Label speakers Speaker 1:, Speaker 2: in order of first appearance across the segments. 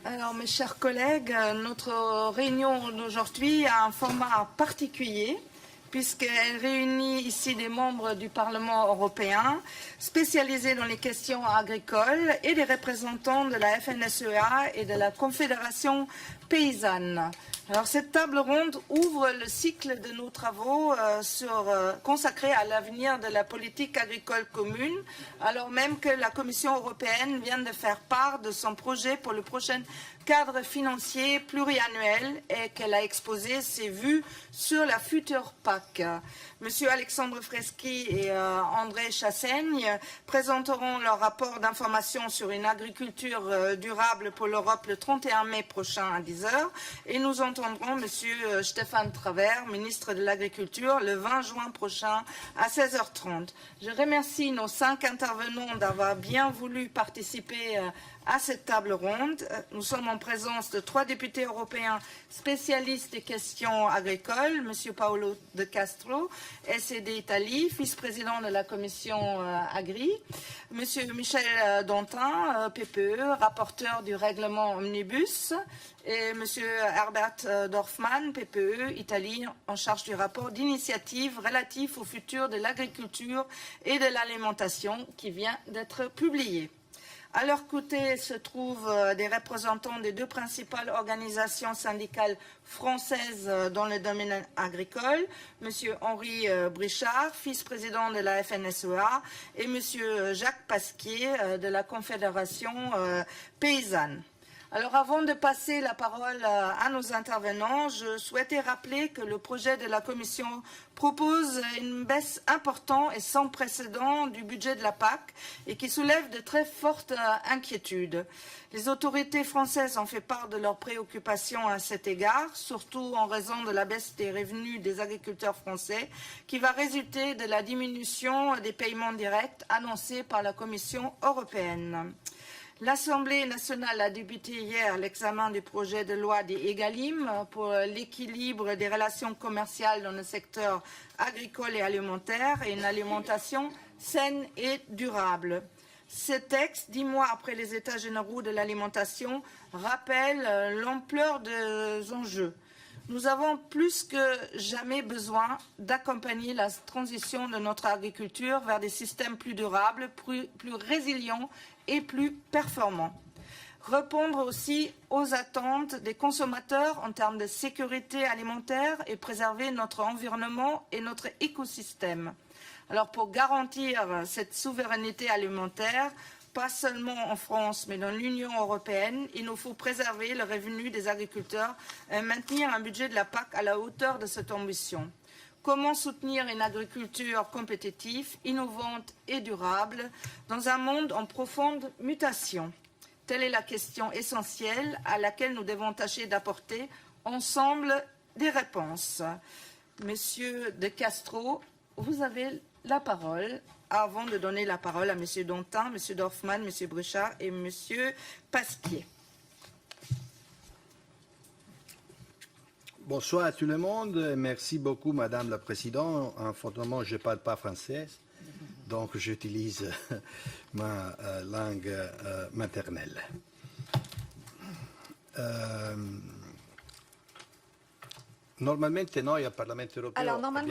Speaker 1: Alors, mes chers collègues, notre réunion d'aujourd'hui a un format particulier puisqu'elle réunit ici des membres du Parlement européen spécialisés dans les questions agricoles et des représentants de la FNSEA et de la Confédération paysanne. Alors, cette table ronde ouvre le cycle de nos travaux consacrés à l'avenir de la politique agricole commune, alors même que la Commission européenne vient de faire part de son projet pour le prochain cadre financier pluriannuel et qu'elle a exposé ses vues sur la future PAC. Monsieur Alexandre Freschi et André Chassaigne présenteront leur rapport d'information sur une agriculture durable pour l'Europe le 31 mai prochain à 10 h et nous entendrons Monsieur Stéphane Travert, ministre de l'Agriculture, le 20 juin prochain à 16h30. Je remercie nos 5 intervenants d'avoir bien voulu participer à cette table ronde. Nous sommes en présence de 3 députés européens spécialistes des questions agricoles, M. Paolo De Castro, SED Italie, vice-président de la commission Agri, M. Michel Dantin, PPE, rapporteur du règlement Omnibus, et M. Herbert Dorfmann, PPE, Italie, en charge du rapport d'initiative relatif au futur de l'agriculture et de l'alimentation qui vient d'être publié. À leur côté se trouvent des représentants des 2 principales organisations syndicales françaises dans le domaine agricole, M. Henri Brichard, vice-président de la FNSEA, et M. Jacques Pasquier de la Confédération paysanne. Alors avant de passer la parole à nos intervenants, je souhaitais rappeler que le projet de la Commission propose une baisse importante et sans précédent du budget de la PAC et qui soulève de très fortes inquiétudes. Les autorités françaises ont fait part de leurs préoccupations à cet égard, surtout en raison de la baisse des revenus des agriculteurs français qui va résulter de la diminution des paiements directs annoncée par la Commission européenne. L'Assemblée nationale a débuté hier l'examen du projet de loi des EGalim pour l'équilibre des relations commerciales dans le secteur agricole et alimentaire et une alimentation saine et durable. Ce texte, 10 mois après les États généraux de l'alimentation, rappelle l'ampleur des enjeux. Nous avons plus que jamais besoin d'accompagner la transition de notre agriculture vers des systèmes plus durables, plus résilients et plus performants. Répondre aussi aux attentes des consommateurs en termes de sécurité alimentaire et préserver notre environnement et notre écosystème. Alors pour garantir cette souveraineté alimentaire, pas seulement en France, mais dans l'Union européenne, il nous faut préserver le revenu des agriculteurs et maintenir un budget de la PAC à la hauteur de cette ambition. Comment soutenir une agriculture compétitive, innovante et durable dans un monde en profonde mutation? Telle est la question essentielle à laquelle nous devons tâcher d'apporter ensemble des réponses. Monsieur De Castro, vous avez la parole avant de donner la parole à Monsieur Dantin, Monsieur Dorfmann, Monsieur Brichard et Monsieur Pasquier.
Speaker 2: Bonsoir à tout le monde. Merci beaucoup, Madame la Présidente. Unfortunatement, je ne parle pas français, donc j'utilise ma langue maternelle. Normalement,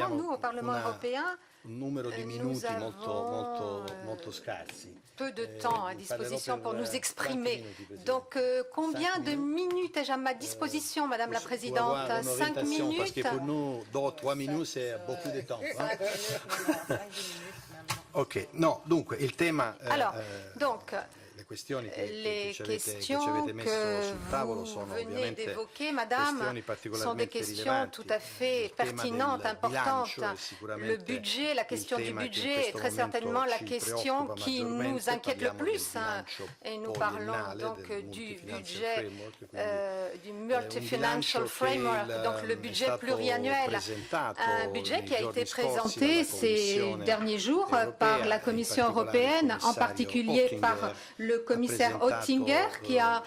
Speaker 2: nous, au Parlement européen, un numero di minuti molto scarsi.
Speaker 3: Peu de temps à disposition pour nous exprimer. Donc, combien de minutes ai-je à ma disposition, Madame la Présidente? 5 minutes?
Speaker 2: Parce que pour nous, 2-3 minutes, c'est beaucoup de temps. Ok, no, dunque, il tema...
Speaker 3: Alors, donc...
Speaker 2: Les questions que vous
Speaker 3: venez d'évoquer, Madame, sont des questions tout à fait pertinentes, importantes. Le budget, la question du budget est très certainement la question qui nous inquiète le plus. Et nous parlons donc du budget du Multi-Financial Framework, donc le budget pluriannuel. Un budget qui a été présenté ces derniers jours par la Commission européenne, en particulier par le commissaire Oettinger qui a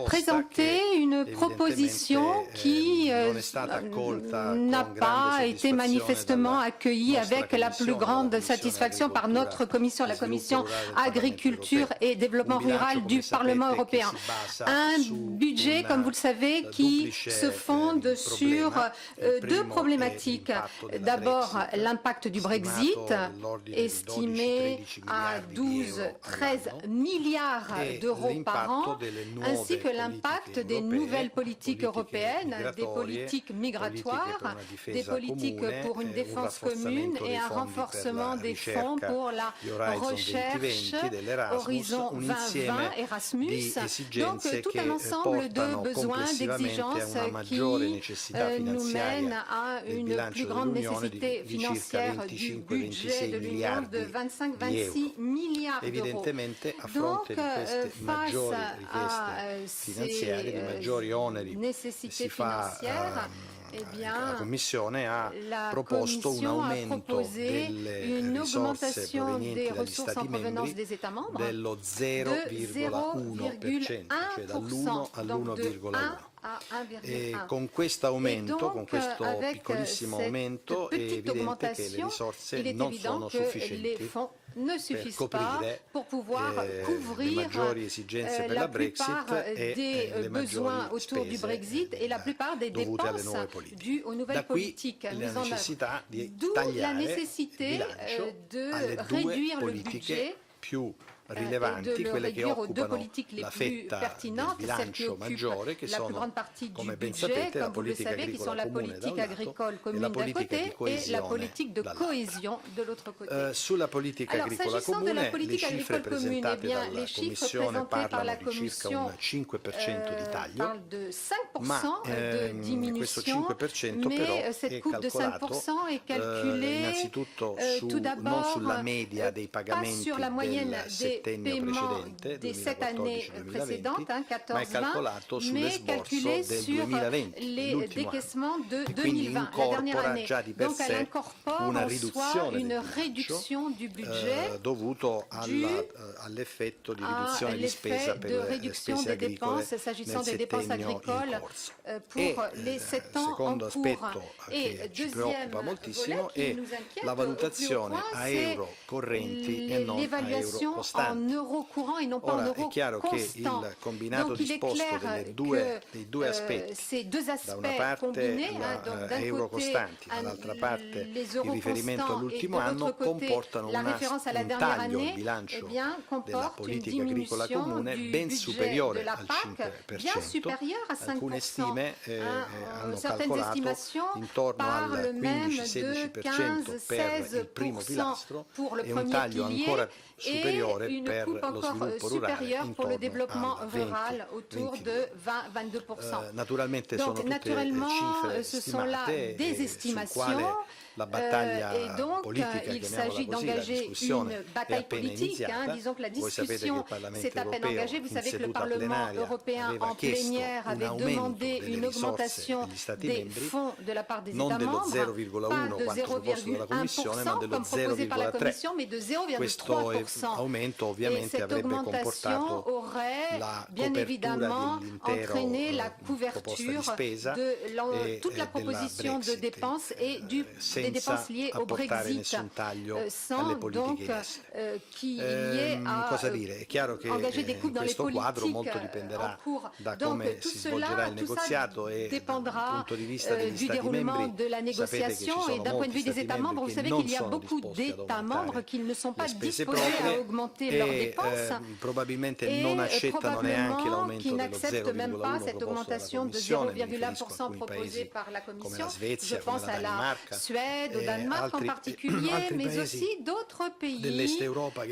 Speaker 3: présenté une proposition qui n'a pas été manifestement accueillie avec la plus grande satisfaction par notre commission, la commission Agriculture et Développement rural du Parlement européen. Un budget, comme vous le savez, qui se fonde sur deux problématiques. D'abord, l'impact du Brexit, estimé à 12-13 milliards d'euros par an, ainsi que l'impact des nouvelles politiques européennes, des politiques migratoires, des politiques pour une défense commune et un renforcement des fonds pour la recherche, Horizon 2020, Erasmus. Donc, tout un ensemble de besoins, d'exigences qui nous mènent à une plus grande nécessité financière du budget de l'Union de 25-26 milliards d'euros. Donc, face à ces nécessités financières,
Speaker 2: la Commissione a proposto un aumento delle risorse provenienti dagli Stati membri dello 0,1%, cioè dall'1 all'1,1%. E con questo aumento, con questo piccolissimo aumento, è evidente che le risorse non sono sufficienti
Speaker 3: ne suffisent pas pour pouvoir couvrir la plupart des besoins autour du Brexit et la plupart des dépenses dues aux nouvelles politiques mises en œuvre. D'où la nécessité de réduire le budget
Speaker 2: rilevanti, quelle che occupano la fetta del bilancio maggiore, che sono, come ben sapete, la politica agricola comune da un lato e la politica di coesione. Sulla politica agricola comune le cifre presentate dalla Commissione parlano di circa un 5% di taglio, ma questo 5% però è calcolato innanzitutto non sulla media dei pagamenti del settennio precedente, 2014-2020, ma è calcolato sull'esborso del 2020, l'ultimo anno, e quindi incorpora già di per sé una riduzione di bilancio dovuto all'effetto di riduzione di spesa per le spese agricole nel settennio in corso. E il secondo aspetto che ci preoccupa moltissimo è la valutazione a euro correnti e non a euro costanti. Ora è chiaro che il combinato disposto dei due aspetti, da una parte euro costanti, dall'altra parte il riferimento all'ultimo anno, comportano un taglio al bilancio della politica agricola comune ben superiore al 5%. Alcune stime hanno calcolato intorno al 15-16% per il primo pilastro e un taglio ancora superiore per lo sviluppo rurale intorno al 20-22%. Naturalmente sono tutte cifre stimate su quale la battaglia politica, chiamiamola così, la discussione è appena iniziata. Voi sapete che il Parlamento europeo in seduta plenaria aveva chiesto un aumento delle risorse degli Stati membri, non dello 0,1 quanto proposto dalla Commissione, ma dello 0,3. Questo aumento ovviamente avrebbe comportato la copertura dell'intero proposta di spesa e della Brexit, senza apportare nessun taglio alle politiche estere. Cosa dire? È chiaro che in questo quadro molto dipenderà da come si svolgerà il negoziato e dal punto di vista degli Stati membri sapete che ci sono molti Stati membri che non sono disposti ad aumentare le spese proprie e probabilmente non accettano neanche l'aumento dello 0,1 proposto dalla Commissione. Mi riferisco a alcuni paesi come la Svezia, come la Danimarca,
Speaker 3: au Danemark en particulier, mais aussi d'autres pays de l'Europe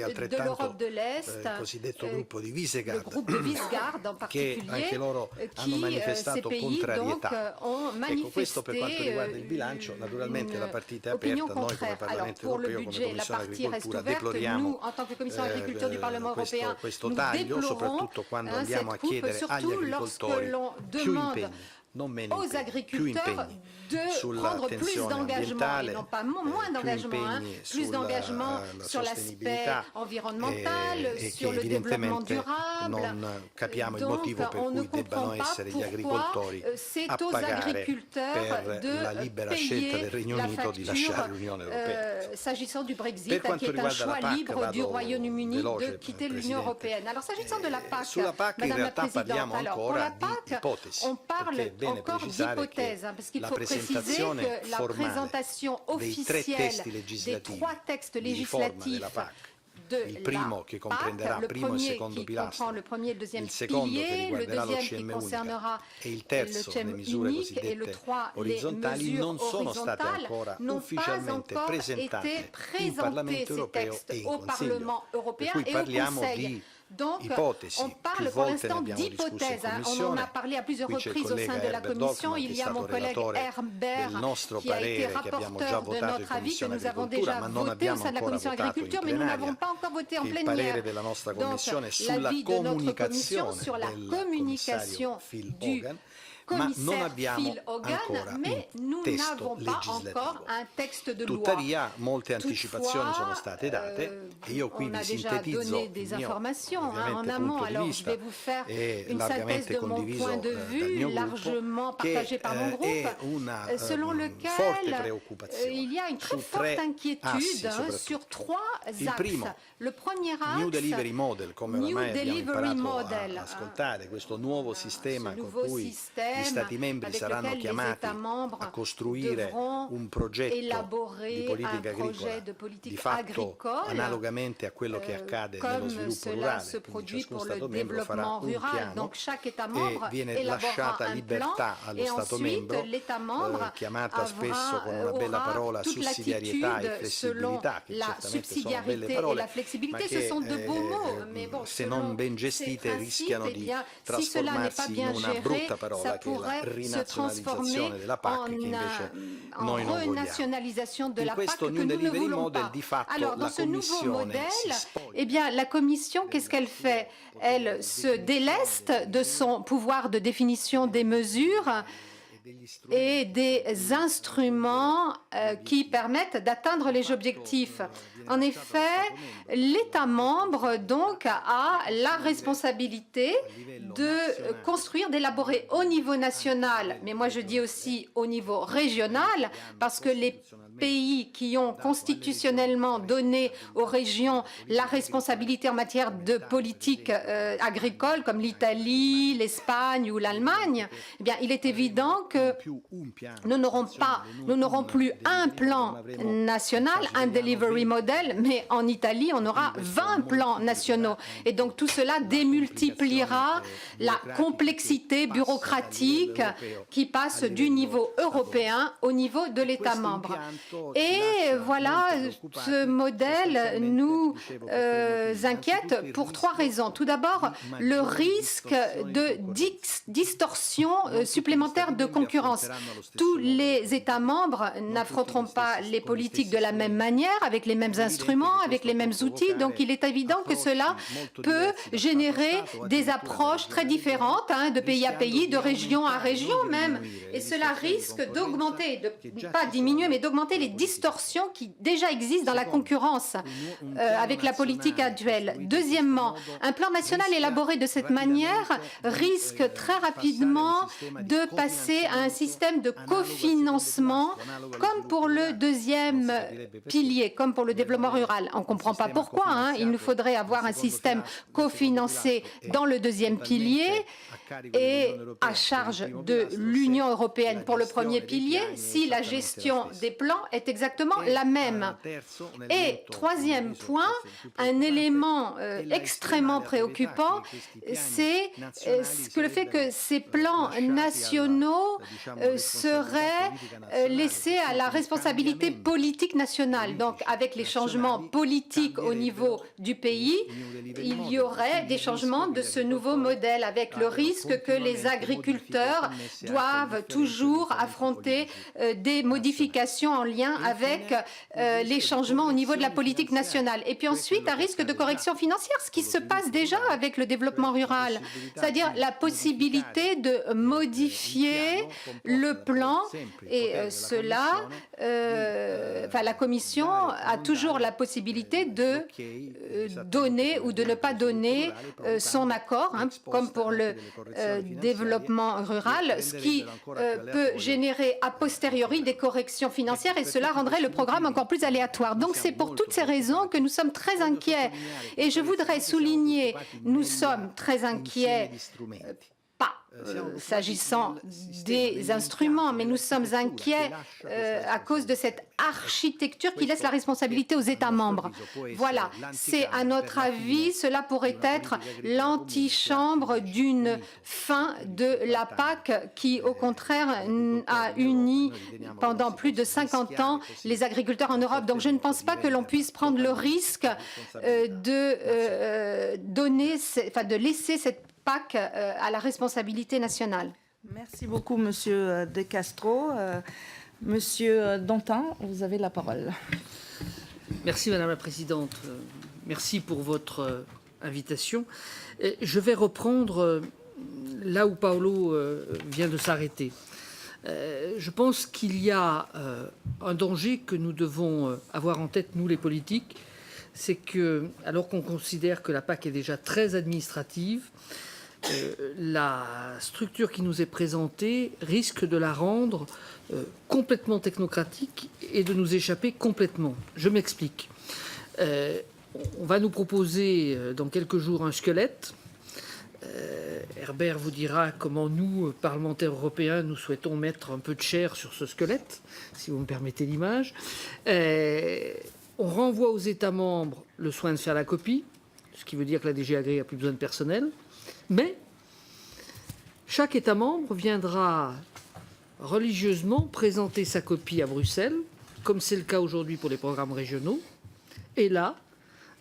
Speaker 3: de l'Est,
Speaker 2: il cosiddetto gruppo di Visegrad,
Speaker 3: le groupe de Visegrad en
Speaker 2: che anche loro hanno manifestato contrarietà. Ecco, questo per quanto riguarda il bilancio, naturalmente la partita è aperta. Noi come Parlamento europeo, come Commissione Agricoltura, deploriamo questo taglio, soprattutto quando andiamo a chiedere agli agricoltori più impegni
Speaker 3: aux agriculteurs de prendre plus d'engagement, et non pas moins d'engagement, plus d'engagement sur l'aspect environnemental, sur le développement durable. Donc, on ne comprend pas pourquoi c'est aux agriculteurs de payer la facture s'agissant du Brexit, qui est un choix libre du Royaume-Uni de quitter l'Union européenne. Alors, s'agissant de la PAC, Madame la Présidente, alors, pour la PAC, on parle encore d'hypothèse, parce qu'il faut préciser que la présentation officielle des 3 textes législatifs de la PAC, le premier qui comprend le premier et le deuxième pilier, le deuxième qui concernera le thème unique et le 3, les mesures horizontales, n'ont pas encore été présentés ces textes au Parlement européen et au Conseil. Donc, on parle pour l'instant d'hypothèse. On en a parlé à plusieurs reprises au sein de la Commission. Il y a mon collègue Herbert qui a été rapporteur de notre avis que nous avons déjà voté au sein de la Commission agriculture, mais nous n'avons pas encore voté en plénière. Donc, l'avis de notre Commission sur la communication du commissaire Phil Hogan, mais nous n'avons pas encore un texte de loi.
Speaker 2: Tuttavia, molte anticipazioni sono state date e io qui vi sintetizzo il mio
Speaker 3: en amont. Alors, je vais vous faire une synthèse de mon point de vue, largement partagé par mon groupe, selon lequel il y a une très forte inquiétude sur 3 axes. Le premier axe,
Speaker 2: New Delivery Model, come ormai abbiamo imparato a ascoltare, questo nuovo sistema con cui gli Stati membri saranno chiamati a costruire un progetto di politica agricola di fatto analogamente a quello che accade nello sviluppo rurale, quindi ciascuno Stato membro farà un piano e viene lasciata libertà allo Stato membro, chiamata spesso con una bella parola sussidiarietà e flessibilità, che certamente sono belle parole, ma che se non ben gestite rischiano di trasformarsi in una brutta parola che è la rinazionalizzazione della PAC, che invece noi non vogliamo. In questo New Delivery Model di fatto la Commissione si spoglia.
Speaker 3: Eh bien, la Commission, qu'est-ce qu'elle fait? Elle se déleste de son pouvoir de définition des mesures et des instruments qui permettent d'atteindre les objectifs. En effet, l'État membre donc a la responsabilité de construire, d'élaborer au niveau national, mais moi je dis aussi au niveau régional, parce que les pays qui ont constitutionnellement donné aux régions la responsabilité en matière de politique agricole, comme l'Italie, l'Espagne ou l'Allemagne, eh bien, il est évident que nous n'aurons plus un plan national, un delivery model, mais en Italie, on aura 20 plans nationaux. Et donc, tout cela démultipliera la complexité bureaucratique qui passe du niveau européen au niveau de l'État membre. Et voilà, ce modèle nous inquiète pour 3 raisons. Tout d'abord, le risque de distorsion supplémentaire de concurrence. Tous les États membres n'affronteront pas les politiques de la même manière, avec les mêmes instruments, avec les mêmes outils. Donc, il est évident que cela peut générer des approches très différentes, de pays à pays, de région à région même. Et cela risque d'augmenter, de pas diminuer, mais d'augmenter les distorsions qui déjà existent dans la concurrence avec la politique actuelle. Deuxièmement, un plan national élaboré de cette manière risque très rapidement de passer à un système de cofinancement comme pour le deuxième pilier, comme pour le développement rural. On ne comprend pas pourquoi. Il nous faudrait avoir un système cofinancé dans le deuxième pilier et à charge de l'Union européenne pour le premier pilier si la gestion des plans est exactement la même. Et troisième point, un élément extrêmement préoccupant, c'est le fait que ces plans nationaux seraient laissés à la responsabilité politique nationale. Donc, avec les changements politiques au niveau du pays, il y aurait des changements de ce nouveau modèle, avec le risque que les agriculteurs doivent toujours affronter des modifications en lien lien avec les changements au niveau de la politique nationale. Et puis ensuite, un risque de correction financière, ce qui se passe déjà avec le développement rural, c'est-à-dire la possibilité de modifier le plan. Et cela, la Commission a toujours la possibilité de donner ou de ne pas donner son accord, comme pour le développement rural, ce qui peut générer a posteriori des corrections financières, et cela rendrait le programme encore plus aléatoire. Donc c'est pour toutes ces raisons que nous sommes très inquiets. Et je voudrais souligner, nous sommes très inquiets, pas s'agissant des instruments, mais nous sommes inquiets à cause de cette architecture qui laisse la responsabilité aux États membres. Voilà, c'est à notre avis, cela pourrait être l'antichambre d'une fin de la PAC qui, au contraire, a uni pendant plus de 50 ans les agriculteurs en Europe. Donc je ne pense pas que l'on puisse prendre le risque de laisser cette PAC à la responsabilité nationale.
Speaker 1: Merci beaucoup, Monsieur De Castro. Monsieur Dantin, vous avez la parole.
Speaker 4: Merci, Madame la Présidente. Merci pour votre invitation. Je vais reprendre là où Paolo vient de s'arrêter. Je pense qu'il y a un danger que nous devons avoir en tête, nous les politiques, c'est que, alors qu'on considère que la PAC est déjà très administrative, la structure qui nous est présentée risque de la rendre complètement technocratique et de nous échapper complètement. Je m'explique. On va nous proposer dans quelques jours un squelette. Herbert vous dira comment nous, parlementaires européens, nous souhaitons mettre un peu de chair sur ce squelette, si vous me permettez l'image. On renvoie aux États membres le soin de faire la copie, ce qui veut dire que la DG Agri n'a plus besoin de personnel. Mais chaque État membre viendra religieusement présenter sa copie à Bruxelles, comme c'est le cas aujourd'hui pour les programmes régionaux. Et là,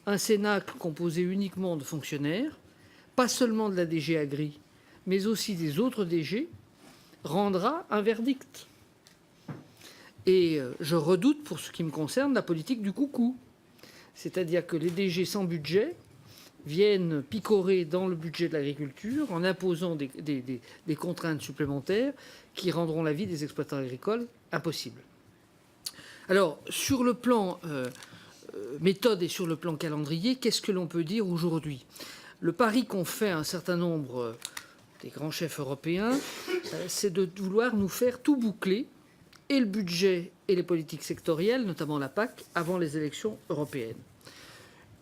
Speaker 4: un Cénacle composé uniquement de fonctionnaires, pas seulement de la DG Agri, mais aussi des autres DG, rendra un verdict. Et je redoute, pour ce qui me concerne, la politique du coucou. C'est-à-dire que les DG sans budget viennent picorer dans le budget de l'agriculture en imposant des contraintes supplémentaires qui rendront la vie des exploitants agricoles impossible. Alors, sur le plan méthode et sur le plan calendrier, qu'est-ce que l'on peut dire aujourd'hui ? Le pari qu'ont fait un certain nombre des grands chefs européens, c'est de vouloir nous faire tout boucler, et le budget et les politiques sectorielles, notamment la PAC, avant les élections européennes.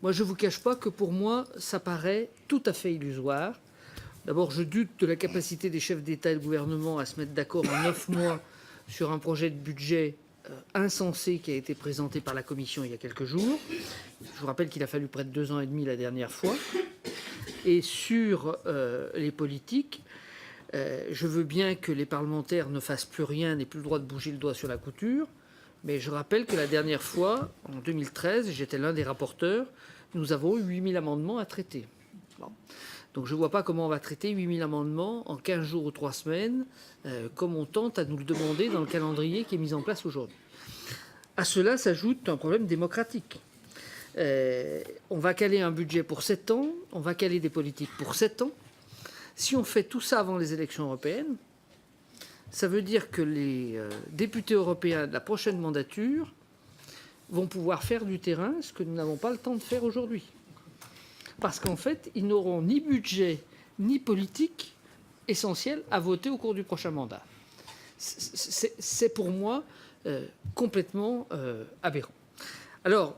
Speaker 4: Moi, je ne vous cache pas que pour moi, ça paraît tout à fait illusoire. D'abord, je doute de la capacité des chefs d'État et de gouvernement à se mettre d'accord en 9 mois sur un projet de budget insensé qui a été présenté par la Commission il y a quelques jours. Je vous rappelle qu'il a fallu près de 2 ans et demi la dernière fois. Et sur les politiques, je veux bien que les parlementaires ne fassent plus rien, n'aient plus le droit de bouger le doigt sur la couture. Mais je rappelle que la dernière fois, en 2013, j'étais l'un des rapporteurs, nous avons eu 8000 amendements à traiter. Bon. Donc je ne vois pas comment on va traiter 8000 amendements en 15 jours ou 3 semaines, comme on tente à nous le demander dans le calendrier qui est mis en place aujourd'hui. À cela s'ajoute un problème démocratique. On va caler un budget pour 7 ans, on va caler des politiques pour 7 ans. Si on fait tout ça avant les élections européennes, ça veut dire que les députés européens de la prochaine mandature vont pouvoir faire du terrain ce que nous n'avons pas le temps de faire aujourd'hui. Parce qu'en fait, ils n'auront ni budget ni politique essentielle à voter au cours du prochain mandat. C'est pour moi complètement aberrant. Alors,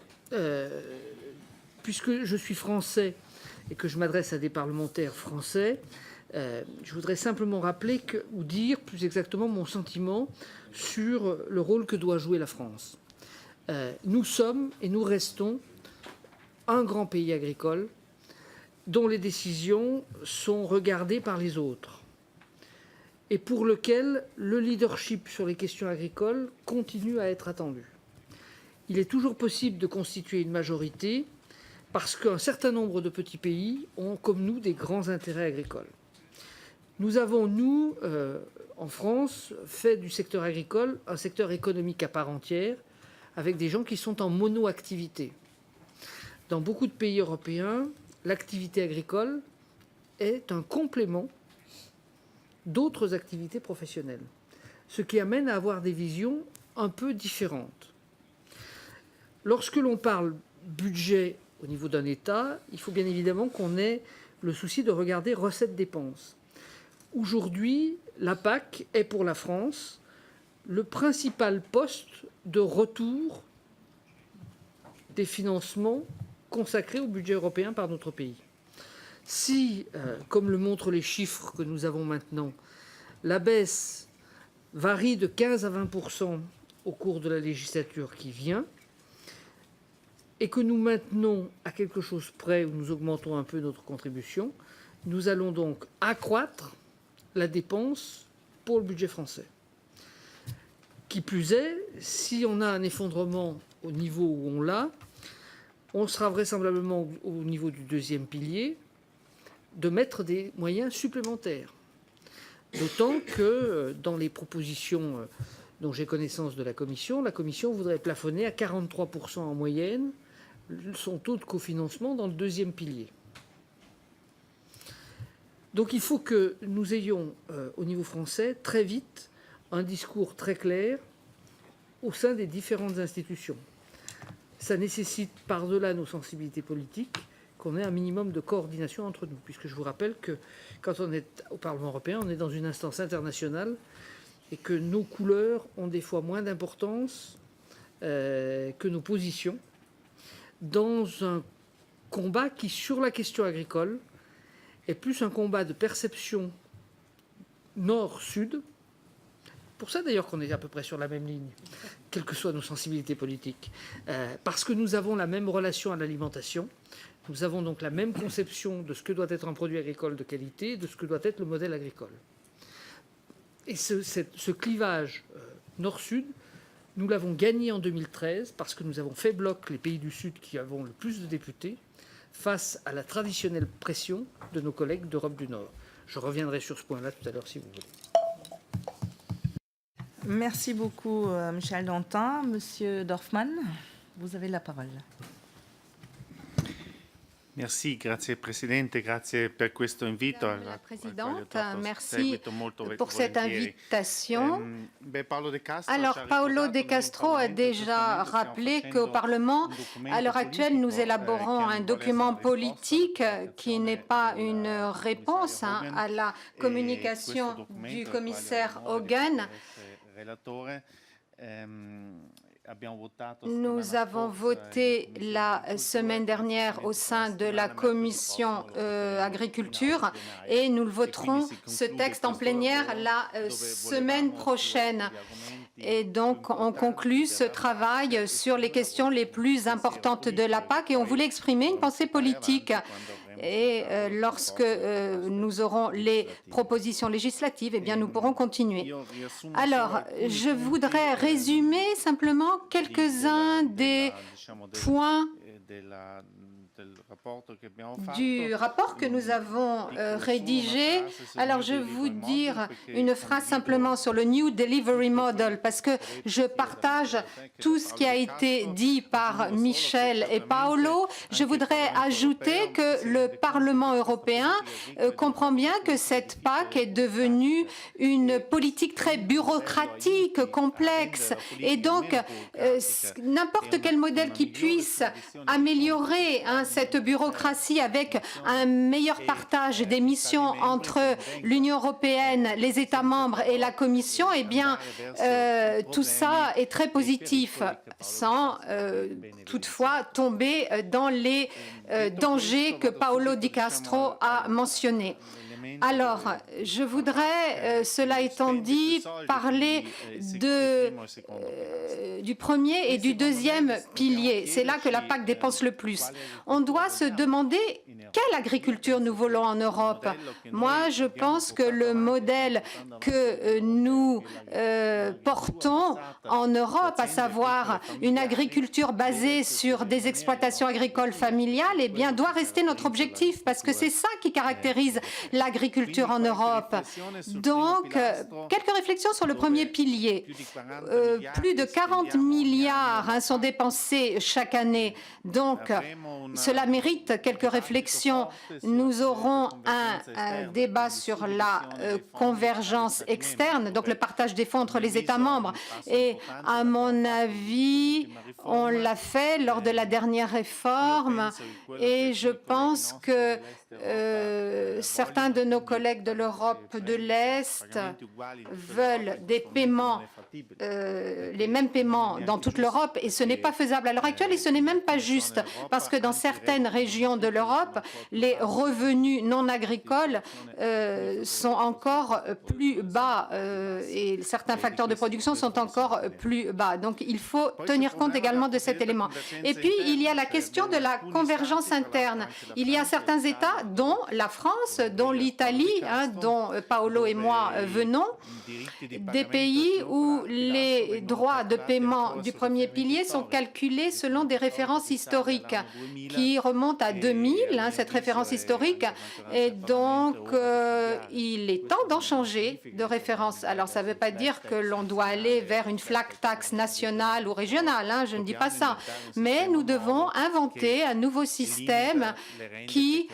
Speaker 4: puisque je suis français et que je m'adresse à des parlementaires français, je voudrais simplement rappeler ou dire plus exactement mon sentiment sur le rôle que doit jouer la France. Nous sommes et nous restons un grand pays agricole dont les décisions sont regardées par les autres et pour lequel le leadership sur les questions agricoles continue à être attendu. Il est toujours possible de constituer une majorité parce qu'un certain nombre de petits pays ont, comme nous, des grands intérêts agricoles. Nous avons, nous, en France, fait du secteur agricole un secteur économique à part entière avec des gens qui sont en monoactivité. Dans beaucoup de pays européens, l'activité agricole est un complément d'autres activités professionnelles, ce qui amène à avoir des visions un peu différentes. Lorsque l'on parle budget au niveau d'un État, il faut bien évidemment qu'on ait le souci de regarder recettes-dépenses. Aujourd'hui, la PAC est pour la France le principal poste de retour des financements consacrés au budget européen par notre pays. Si, comme le montrent les chiffres que nous avons maintenant, la baisse varie de 15 à 20% au cours de la législature qui vient, et que nous maintenons à quelque chose près, où nous augmentons un peu notre contribution, nous allons donc accroître la dépense pour le budget français. Qui plus est, si on a un effondrement au niveau où on l'a, on sera vraisemblablement au niveau du deuxième pilier de mettre des moyens supplémentaires. D'autant que dans les propositions dont j'ai connaissance de la Commission voudrait plafonner à 43% en moyenne son taux de cofinancement dans le deuxième pilier. Donc il faut que nous ayons au niveau français très vite un discours très clair au sein des différentes institutions. Ça nécessite, par-delà nos sensibilités politiques, qu'on ait un minimum de coordination entre nous, puisque je vous rappelle que quand on est au Parlement européen, on est dans une instance internationale et que nos couleurs ont des fois moins d'importance que nos positions dans un combat qui, sur la question agricole, est plus un combat de perception nord-sud. Pour ça d'ailleurs qu'on est à peu près sur la même ligne, quelles que soient nos sensibilités politiques. Parce que nous avons la même relation à l'alimentation, nous avons donc la même conception de ce que doit être un produit agricole de qualité, de ce que doit être le modèle agricole. Et ce clivage nord-sud, nous l'avons gagné en 2013 parce que nous avons fait bloc, les pays du Sud qui avons le plus de députés, face à la traditionnelle pression de nos collègues d'Europe du Nord. Je reviendrai sur ce point-là tout à l'heure si vous voulez.
Speaker 1: Merci beaucoup, Michel Dantin. Monsieur Dorfmann, vous avez la parole.
Speaker 5: Merci, grazie Presidente, grazie per questo invito.
Speaker 3: Madame la Présidente, merci pour cette invitation. Alors, Paolo De Castro a déjà rappelé qu'au Parlement, à l'heure actuelle, nous élaborons un document politique qui n'est pas une réponse à la communication du commissaire Hogan. Nous avons voté la semaine dernière au sein de la commission agriculture et nous le voterons ce texte en plénière la semaine prochaine. Et donc, on conclut ce travail sur les questions les plus importantes de la PAC et on voulait exprimer une pensée politique. Et lorsque nous aurons les propositions législatives, eh bien, nous pourrons continuer. Alors, je voudrais résumer simplement quelques-uns des points du rapport que nous avons rédigé. Alors, je vais vous dire une phrase simplement sur le New Delivery Model, parce que je partage tout ce qui a été dit par Michel et Paolo. Je voudrais ajouter que le Parlement européen comprend bien que cette PAC est devenue une politique très bureaucratique, complexe, et donc n'importe quel modèle qui puisse améliorer cette bureaucratie avec un meilleur partage des missions entre l'Union européenne, les États membres et la Commission, eh bien, tout ça est très positif, sans toutefois tomber dans les dangers que Paolo De Castro a mentionnés. Alors, je voudrais, cela étant dit, parler du premier et du deuxième pilier. C'est là que la PAC dépense le plus. on doit se demander quelle agriculture nous voulons en Europe. Moi, je pense que le modèle que nous portons en Europe, à savoir une agriculture basée sur des exploitations agricoles familiales, eh bien, doit rester notre objectif, parce que c'est ça qui caractérise l'agriculture en Europe. Donc, quelques réflexions sur le premier pilier. Plus de 40 milliards sont dépensés chaque année. Donc, cela mérite quelques réflexions. Nous aurons un débat sur la convergence externe, donc le partage des fonds entre les États membres. Et à mon avis, on l'a fait lors de la dernière réforme et je pense que certains de nos collègues de l'Europe de l'Est veulent des paiements, les mêmes paiements dans toute l'Europe et ce n'est pas faisable à l'heure actuelle et ce n'est même pas juste parce que dans certaines régions de l'Europe, les revenus non agricoles sont encore plus bas et certains facteurs de production sont encore plus bas. Donc il faut tenir compte également de cet élément. Et puis il y a la question de la convergence interne. Il y a certains États, dont la France, dont l'Italie, dont Paolo et moi venons, des pays où les droits de paiement du premier pilier sont calculés selon des références historiques qui remontent à 2000, cette référence historique, et donc il est temps d'en changer de référence. Alors ça ne veut pas dire que l'on doit aller vers une flat tax nationale ou régionale, je ne dis pas ça, mais nous devons inventer un nouveau système qui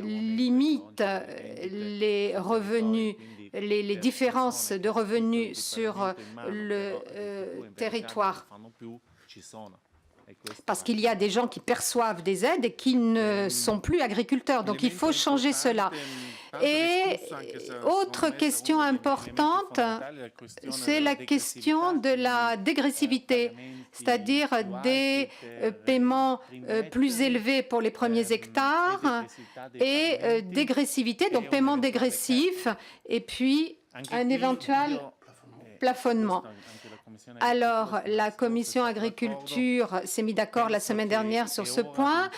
Speaker 3: limite les revenus, les différences de revenus sur le territoire. Parce qu'il y a des gens qui perçoivent des aides et qui ne sont plus agriculteurs. Donc il faut changer cela. Et autre question importante, c'est la question de la dégressivité, c'est-à-dire des paiements plus élevés pour les premiers hectares et dégressivité, donc paiement dégressif, et puis un éventuel plafonnement. Alors, la Commission agriculture s'est mise d'accord la semaine dernière sur ce point.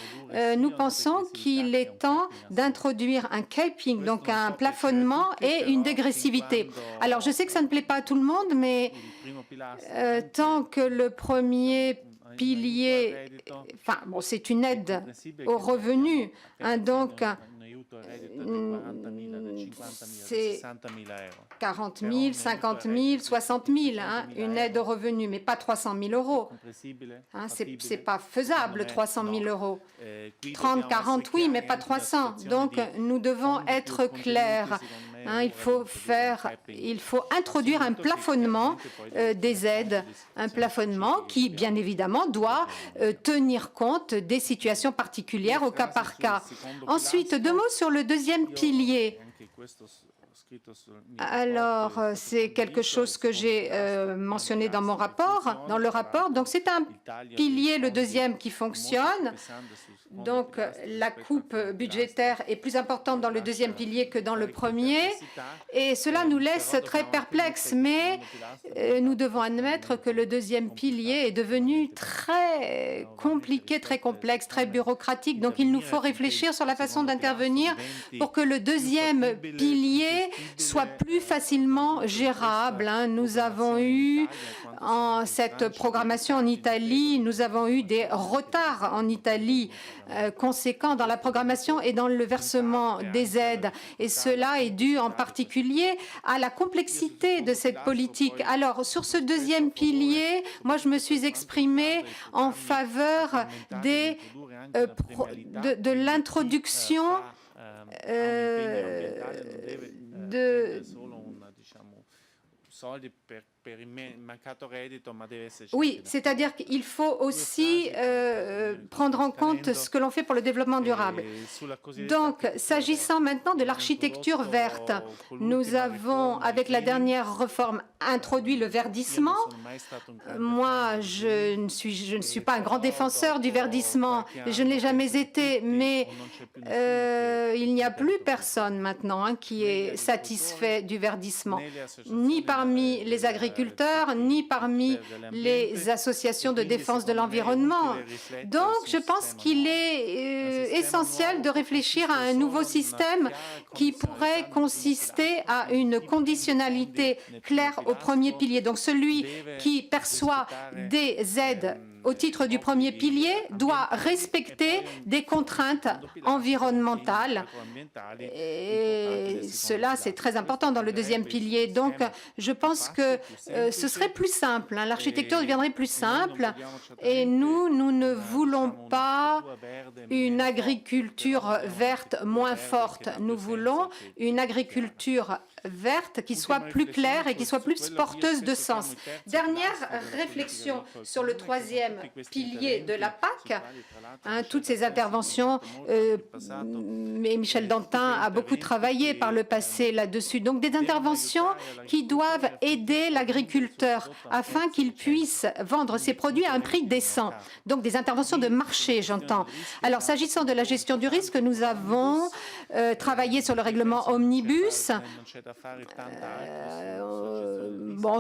Speaker 3: Nous pensons qu'il est temps d'introduire un capping, donc un plafonnement et une dégressivité. Alors, je sais que ça ne plaît pas à tout le monde, mais tant que le premier pilier, enfin, bon, c'est une aide aux revenus, donc c'est 40 000, 50 000, 60 000, une aide aux revenus, mais pas 300 000 euros. C'est pas faisable, 300 000 euros. 30, 40, oui, mais pas 300. Donc, nous devons être clairs. Il faut introduire un plafonnement des aides, un plafonnement qui, bien évidemment, doit tenir compte des situations particulières au cas par cas. Ensuite, 2 mots sur le deuxième pilier. Alors, c'est quelque chose que j'ai mentionné dans mon rapport, dans le rapport. Donc, c'est un pilier, le deuxième, qui fonctionne. Donc, la coupe budgétaire est plus importante dans le deuxième pilier que dans le premier. Et cela nous laisse très perplexes. Mais nous devons admettre que le deuxième pilier est devenu très compliqué, très complexe, très bureaucratique. Donc, il nous faut réfléchir sur la façon d'intervenir pour que le deuxième pilier soit plus facilement gérable. Nous avons eu, en cette programmation en Italie, nous avons eu des retards en Italie conséquents dans la programmation et dans le versement des aides. Et cela est dû en particulier à la complexité de cette politique. Alors, sur ce deuxième pilier, moi, je me suis exprimée en faveur de l'introduction Oui, c'est-à-dire qu'il faut aussi prendre en compte ce que l'on fait pour le développement durable. Donc, s'agissant maintenant de l'architecture verte, nous avons, avec la dernière réforme, introduit le verdissement. Moi, je ne suis pas un grand défenseur du verdissement, je ne l'ai jamais été, mais il n'y a plus personne maintenant qui est satisfait du verdissement, ni parmi les agriculteurs, ni parmi les associations de défense de l'environnement. Donc, je pense qu'il est essentiel de réfléchir à un nouveau système qui pourrait consister à une conditionnalité claire au premier pilier. Donc, celui qui perçoit des aides au titre du premier pilier doit respecter des contraintes environnementales. Et cela, c'est très important dans le deuxième pilier. Donc, je pense que ce serait plus simple. L'architecture deviendrait plus simple. Et nous ne voulons pas une agriculture verte moins forte. Nous voulons une agriculture verte qui soit plus claire et qui soit plus porteuse de sens. Dernière réflexion sur le troisième pilier de la PAC, toutes ces interventions, Michel Dantin a beaucoup travaillé par le passé là-dessus, donc des interventions qui doivent aider l'agriculteur afin qu'il puisse vendre ses produits à un prix décent, donc des interventions de marché, j'entends. Alors, s'agissant de la gestion du risque, nous avons travaillé sur le règlement Omnibus.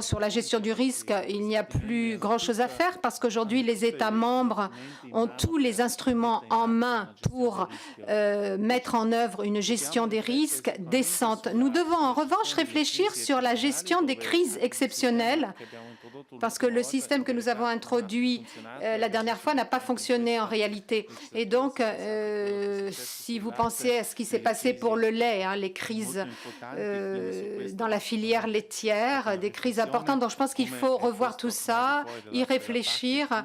Speaker 3: Sur la gestion du risque, il n'y a plus grand-chose à faire parce qu'aujourd'hui, les États membres ont tous les instruments en main pour mettre en œuvre une gestion des risques décente. Nous devons en revanche réfléchir sur la gestion des crises exceptionnelles parce que le système que nous avons introduit la dernière fois n'a pas fonctionné en réalité. Et donc, si vous pensez à ce qui s'est passé pour le lait, les crises dans la filière laitière, des crises importantes, donc je pense qu'il faut revoir tout ça, y réfléchir.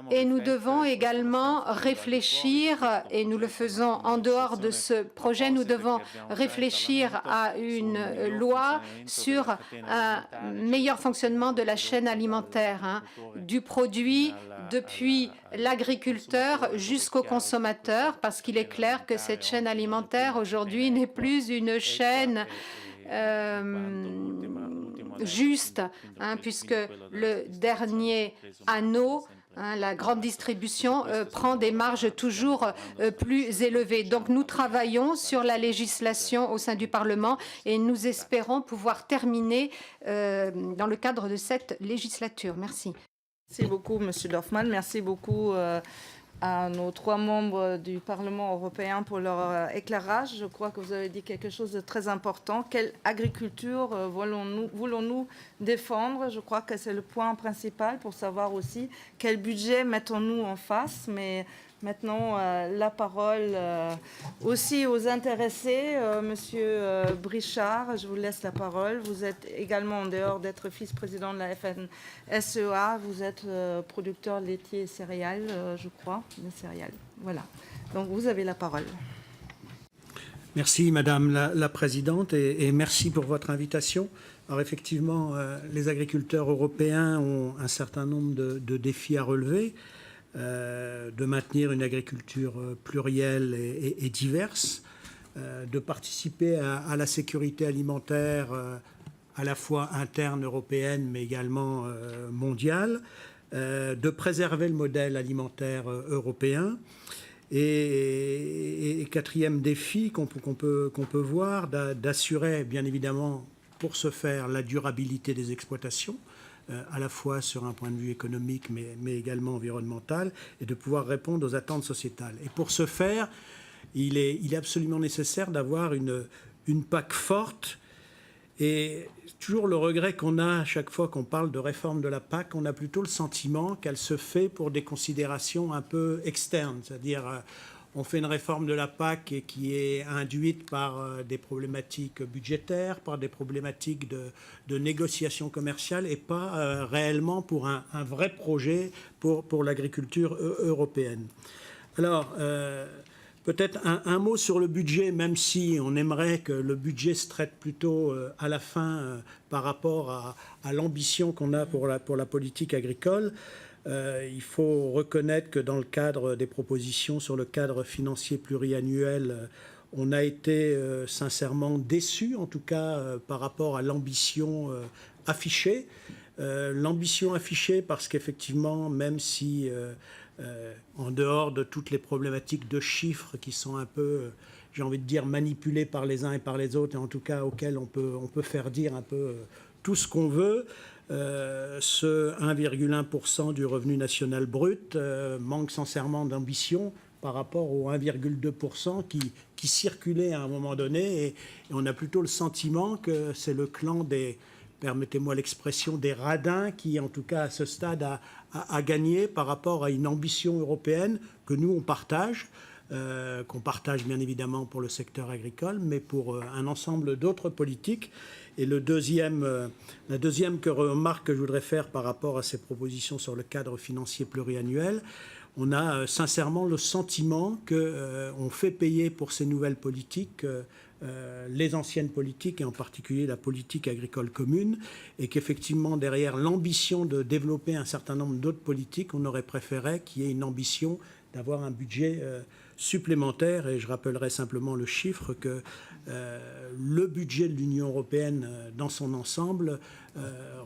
Speaker 3: Et nous devons également réfléchir, et nous le faisons en dehors de ce projet, nous devons réfléchir à une loi sur un meilleur fonctionnement de la chaîne alimentaire, du produit depuis l'agriculteur jusqu'au consommateur, parce qu'il est clair que cette chaîne alimentaire aujourd'hui n'est plus une chaîne juste, puisque le dernier anneau, la grande distribution, prend des marges toujours plus élevées. Donc nous travaillons sur la législation au sein du Parlement et nous espérons pouvoir terminer dans le cadre de cette législature. Merci.
Speaker 1: Merci beaucoup, Monsieur Dorfmann. Merci beaucoup à nos 3 membres du Parlement européen pour leur éclairage. Je crois que vous avez dit quelque chose de très important. Quelle agriculture voulons-nous défendre? Je crois que c'est le point principal pour savoir aussi quel budget mettons-nous en face. Mais maintenant, la parole aussi aux intéressés. Monsieur Brichard, je vous laisse la parole. Vous êtes également, en dehors d'être vice-président de la FNSEA, vous êtes producteur laitier et céréales, je crois, de céréales. Voilà. Donc, vous avez la parole.
Speaker 6: Merci, Madame la Présidente, et merci pour votre invitation. Alors, effectivement, les agriculteurs européens ont un certain nombre de défis à relever. De maintenir une agriculture plurielle et diverse, de participer à la sécurité alimentaire à la fois interne européenne mais également mondiale, de préserver le modèle alimentaire européen. Et quatrième défi qu'on peut voir, d'assurer bien évidemment pour ce faire la durabilité des exploitations, à la fois sur un point de vue économique, mais également environnemental, et de pouvoir répondre aux attentes sociétales. Et pour ce faire, il est absolument nécessaire d'avoir une PAC forte. Et toujours le regret qu'on a à chaque fois qu'on parle de réforme de la PAC, on a plutôt le sentiment qu'elle se fait pour des considérations un peu externes, c'est-à-dire on fait une réforme de la PAC qui est induite par des problématiques budgétaires, par des problématiques de négociation commerciale et pas réellement pour un vrai projet pour l'agriculture européenne. Alors, peut-être un mot sur le budget, même si on aimerait que le budget se traite plutôt à la fin par rapport à l'ambition qu'on a pour la politique agricole. Il faut reconnaître que dans le cadre des propositions sur le cadre financier pluriannuel, on a été sincèrement déçus, en tout cas par rapport à l'ambition affichée. L'ambition affichée parce qu'effectivement, même si en dehors de toutes les problématiques de chiffres qui sont un peu, j'ai envie de dire, manipulées par les uns et par les autres, et en tout cas auxquels on peut faire dire un peu tout ce qu'on veut, ce 1,1% du revenu national brut manque sincèrement d'ambition par rapport au 1,2% qui circulait à un moment donné, et on a plutôt le sentiment que c'est le clan des, permettez-moi l'expression, des radins qui, en tout cas à ce stade, a gagné par rapport à une ambition européenne que nous, on partage, qu'on partage bien évidemment pour le secteur agricole, mais pour un ensemble d'autres politiques. Et la deuxième remarque que je voudrais faire par rapport à ces propositions sur le cadre financier pluriannuel, on a sincèrement le sentiment qu'on fait payer pour ces nouvelles politiques les anciennes politiques, et en particulier la politique agricole commune, et qu'effectivement, derrière l'ambition de développer un certain nombre d'autres politiques, on aurait préféré qu'il y ait une ambition d'avoir un budget supplémentaire. Et je rappellerai simplement le chiffre que le budget de l'Union européenne dans son ensemble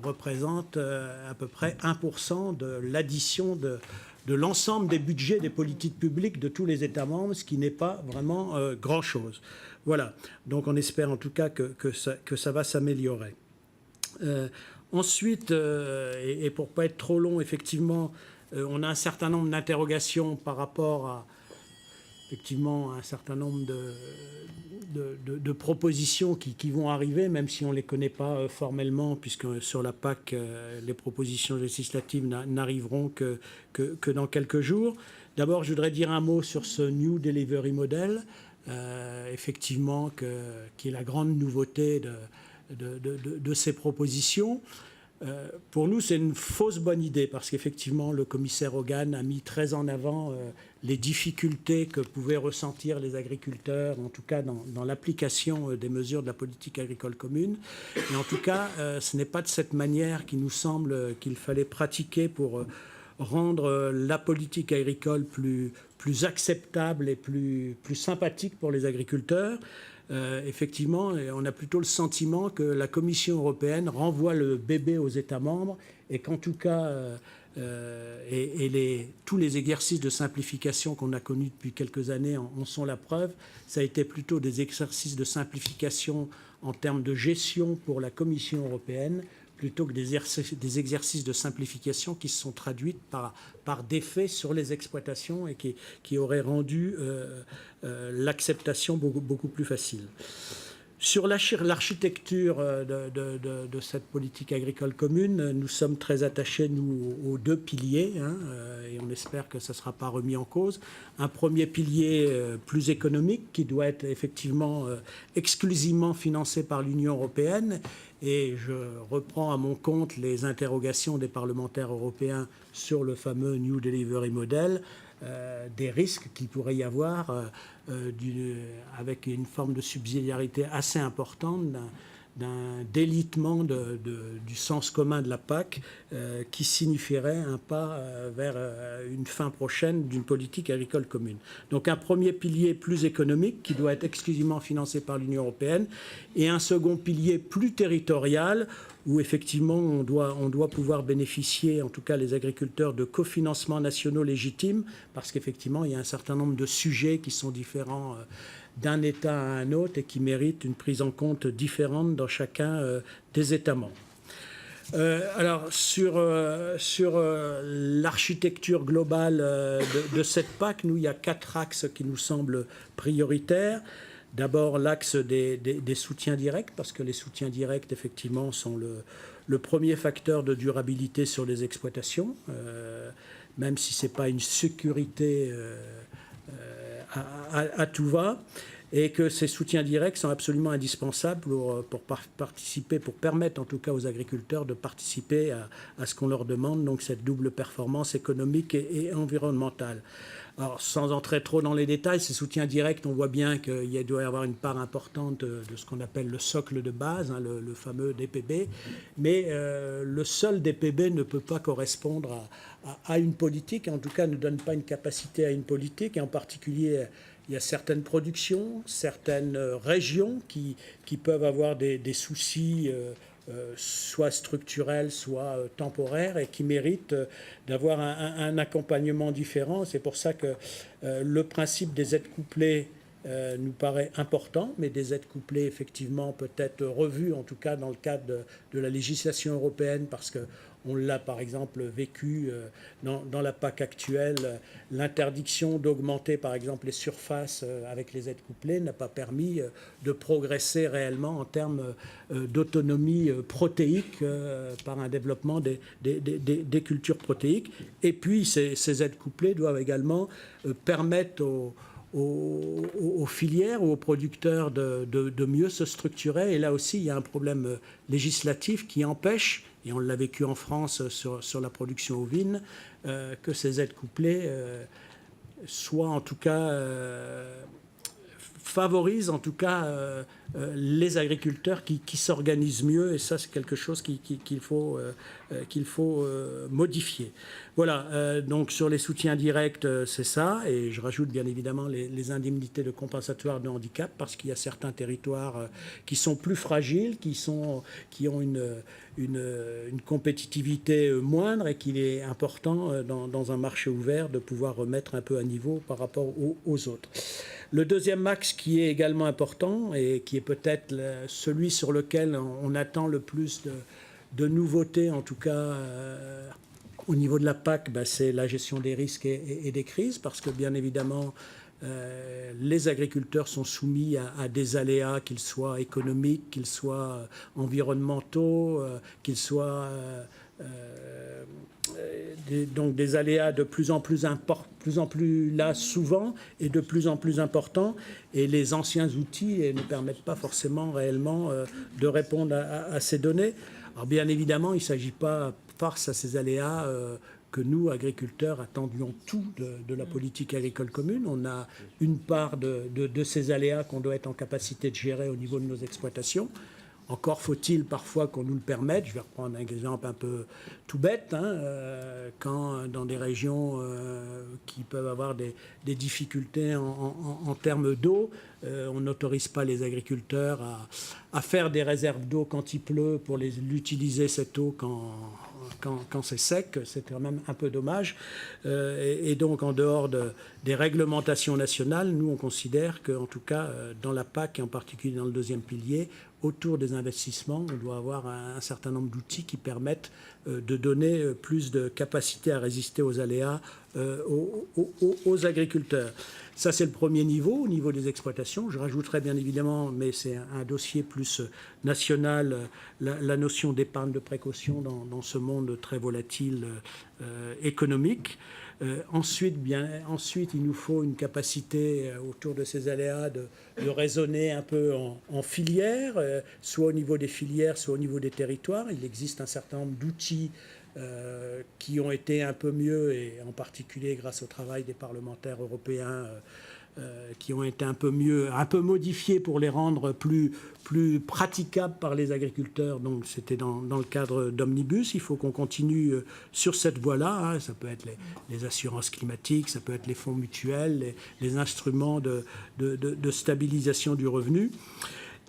Speaker 6: représente à peu près 1% de l'addition de l'ensemble des budgets des politiques publiques de tous les États membres, ce qui n'est pas vraiment grand-chose. Voilà, donc on espère en tout cas que ça va s'améliorer. Ensuite, et pour ne pas être trop long, effectivement, on a un certain nombre d'interrogations par rapport à effectivement un certain nombre de propositions qui vont arriver, même si on ne les connaît pas formellement, puisque sur la PAC, les propositions législatives n'arriveront que dans quelques jours. D'abord, je voudrais dire un mot sur ce New Delivery Model, effectivement, qui est la grande nouveauté de ces propositions. Pour nous, c'est une fausse bonne idée, parce qu'effectivement, le commissaire Hogan a mis très en avant les difficultés que pouvaient ressentir les agriculteurs, en tout cas dans l'application des mesures de la politique agricole commune. Et en tout cas, ce n'est pas de cette manière qu'il nous semble qu'il fallait pratiquer pour rendre la politique agricole plus acceptable et plus sympathique pour les agriculteurs. Effectivement, on a plutôt le sentiment que la Commission européenne renvoie le bébé aux États membres, et qu'en tout cas, tous les exercices de simplification qu'on a connus depuis quelques années en sont la preuve. Ça a été plutôt des exercices de simplification en termes de gestion pour la Commission européenne, plutôt que des exercices de simplification qui se sont traduits par des faits sur les exploitations, et qui auraient rendu l'acceptation beaucoup plus facile. Sur l'architecture de cette politique agricole commune, nous sommes très attachés, nous, aux deux piliers, et on espère que ça ne sera pas remis en cause. Un premier pilier plus économique, qui doit être effectivement exclusivement financé par l'Union européenne, et je reprends à mon compte les interrogations des parlementaires européens sur le fameux New Delivery Model, des risques qu'il pourrait y avoir avec une forme de subsidiarité assez importante, d'un délitement du sens commun de la PAC, qui signifierait un pas vers une fin prochaine d'une politique agricole commune. Donc un premier pilier plus économique qui doit être exclusivement financé par l'Union européenne, et un second pilier plus territorial où effectivement on doit pouvoir bénéficier, en tout cas les agriculteurs, de cofinancements nationaux légitimes, parce qu'effectivement il y a un certain nombre de sujets qui sont différents d'un État à un autre et qui méritent une prise en compte différente dans chacun des États membres. Alors sur l'architecture globale de cette PAC, nous, il y a 4 axes qui nous semblent prioritaires. D'abord, l'axe des soutiens directs, parce que les soutiens directs, effectivement, sont le premier facteur de durabilité sur les exploitations, même si ce n'est pas une sécurité à tout va, et que ces soutiens directs sont absolument indispensables pour participer, pour permettre en tout cas aux agriculteurs de participer à ce qu'on leur demande, donc cette double performance économique et environnementale. Alors, sans entrer trop dans les détails, ces soutiens directs, on voit bien qu'il doit y avoir une part importante de ce qu'on appelle le socle de base, le fameux DPB, mais le seul DPB ne peut pas correspondre à une politique, en tout cas ne donne pas une capacité à une politique, et en particulier, il y a certaines productions, certaines régions qui peuvent avoir des soucis soit structurelle, soit temporaire, et qui méritent d'avoir un accompagnement différent. C'est pour ça que le principe des aides couplées nous paraît important, mais des aides couplées effectivement peut-être revues, en tout cas dans le cadre de la législation européenne, parce qu'on l'a par exemple vécu dans la PAC actuelle. L'interdiction d'augmenter par exemple les surfaces avec les aides couplées n'a pas permis de progresser réellement en termes d'autonomie protéique par un développement des cultures protéiques. Et puis ces aides couplées doivent également permettre aux filières ou aux producteurs de mieux se structurer. Et là aussi, il y a un problème législatif qui empêche, et on l'a vécu en France sur la production ovine, que ces aides couplées soient en tout cas favorisent en tout cas les agriculteurs qui s'organisent mieux, et ça c'est quelque chose qu'il faut modifier. Voilà, donc sur les soutiens directs, c'est ça, et je rajoute bien évidemment les indemnités de compensatoire de handicap, parce qu'il y a certains territoires qui sont plus fragiles, qui ont une compétitivité moindre, et qu'il est important dans un marché ouvert de pouvoir remettre un peu à niveau par rapport aux autres. Le deuxième axe qui est également important et qui est peut-être celui sur lequel on attend le plus de nouveautés, en tout cas au niveau de la PAC, c'est la gestion des risques et des crises, parce que bien évidemment les agriculteurs sont soumis à des aléas, qu'ils soient économiques, qu'ils soient environnementaux, qu'ils soient donc des aléas de plus en plus là souvent et de plus en plus importants, et les anciens outils ne permettent pas forcément réellement de répondre à ces données. Alors bien évidemment, il ne s'agit pas, face à ces aléas, que nous, agriculteurs, attendions tout de la politique agricole commune. On a une part de ces aléas qu'on doit être en capacité de gérer au niveau de nos exploitations. Encore faut-il parfois qu'on nous le permette. Je vais reprendre un exemple un peu tout bête. Quand dans des régions qui peuvent avoir des difficultés en termes d'eau, on n'autorise pas les agriculteurs à faire des réserves d'eau quand il pleut pour l'utiliser cette eau quand c'est sec. C'est quand même un peu dommage. Et donc en dehors des réglementations nationales, nous on considère qu'en tout cas dans la PAC et en particulier dans le deuxième pilier, autour des investissements, on doit avoir un certain nombre d'outils qui permettent de donner plus de capacité à résister aux aléas aux agriculteurs. Ça, c'est le premier niveau, au niveau des exploitations. Je rajouterais bien évidemment, mais c'est un dossier plus national, la notion d'épargne de précaution dans ce monde très volatile économique. Ensuite, il nous faut une capacité autour de ces aléas de raisonner un peu en filière, soit au niveau des filières, soit au niveau des territoires. Il existe un certain nombre d'outils qui ont été un peu mieux, et en particulier grâce au travail des parlementaires européens, qui ont été un peu modifiés pour les rendre plus praticables par les agriculteurs. Donc c'était dans le cadre d'Omnibus. Il faut qu'on continue sur cette voie-là. Ça peut être les assurances climatiques, ça peut être les fonds mutuels, les instruments de stabilisation du revenu.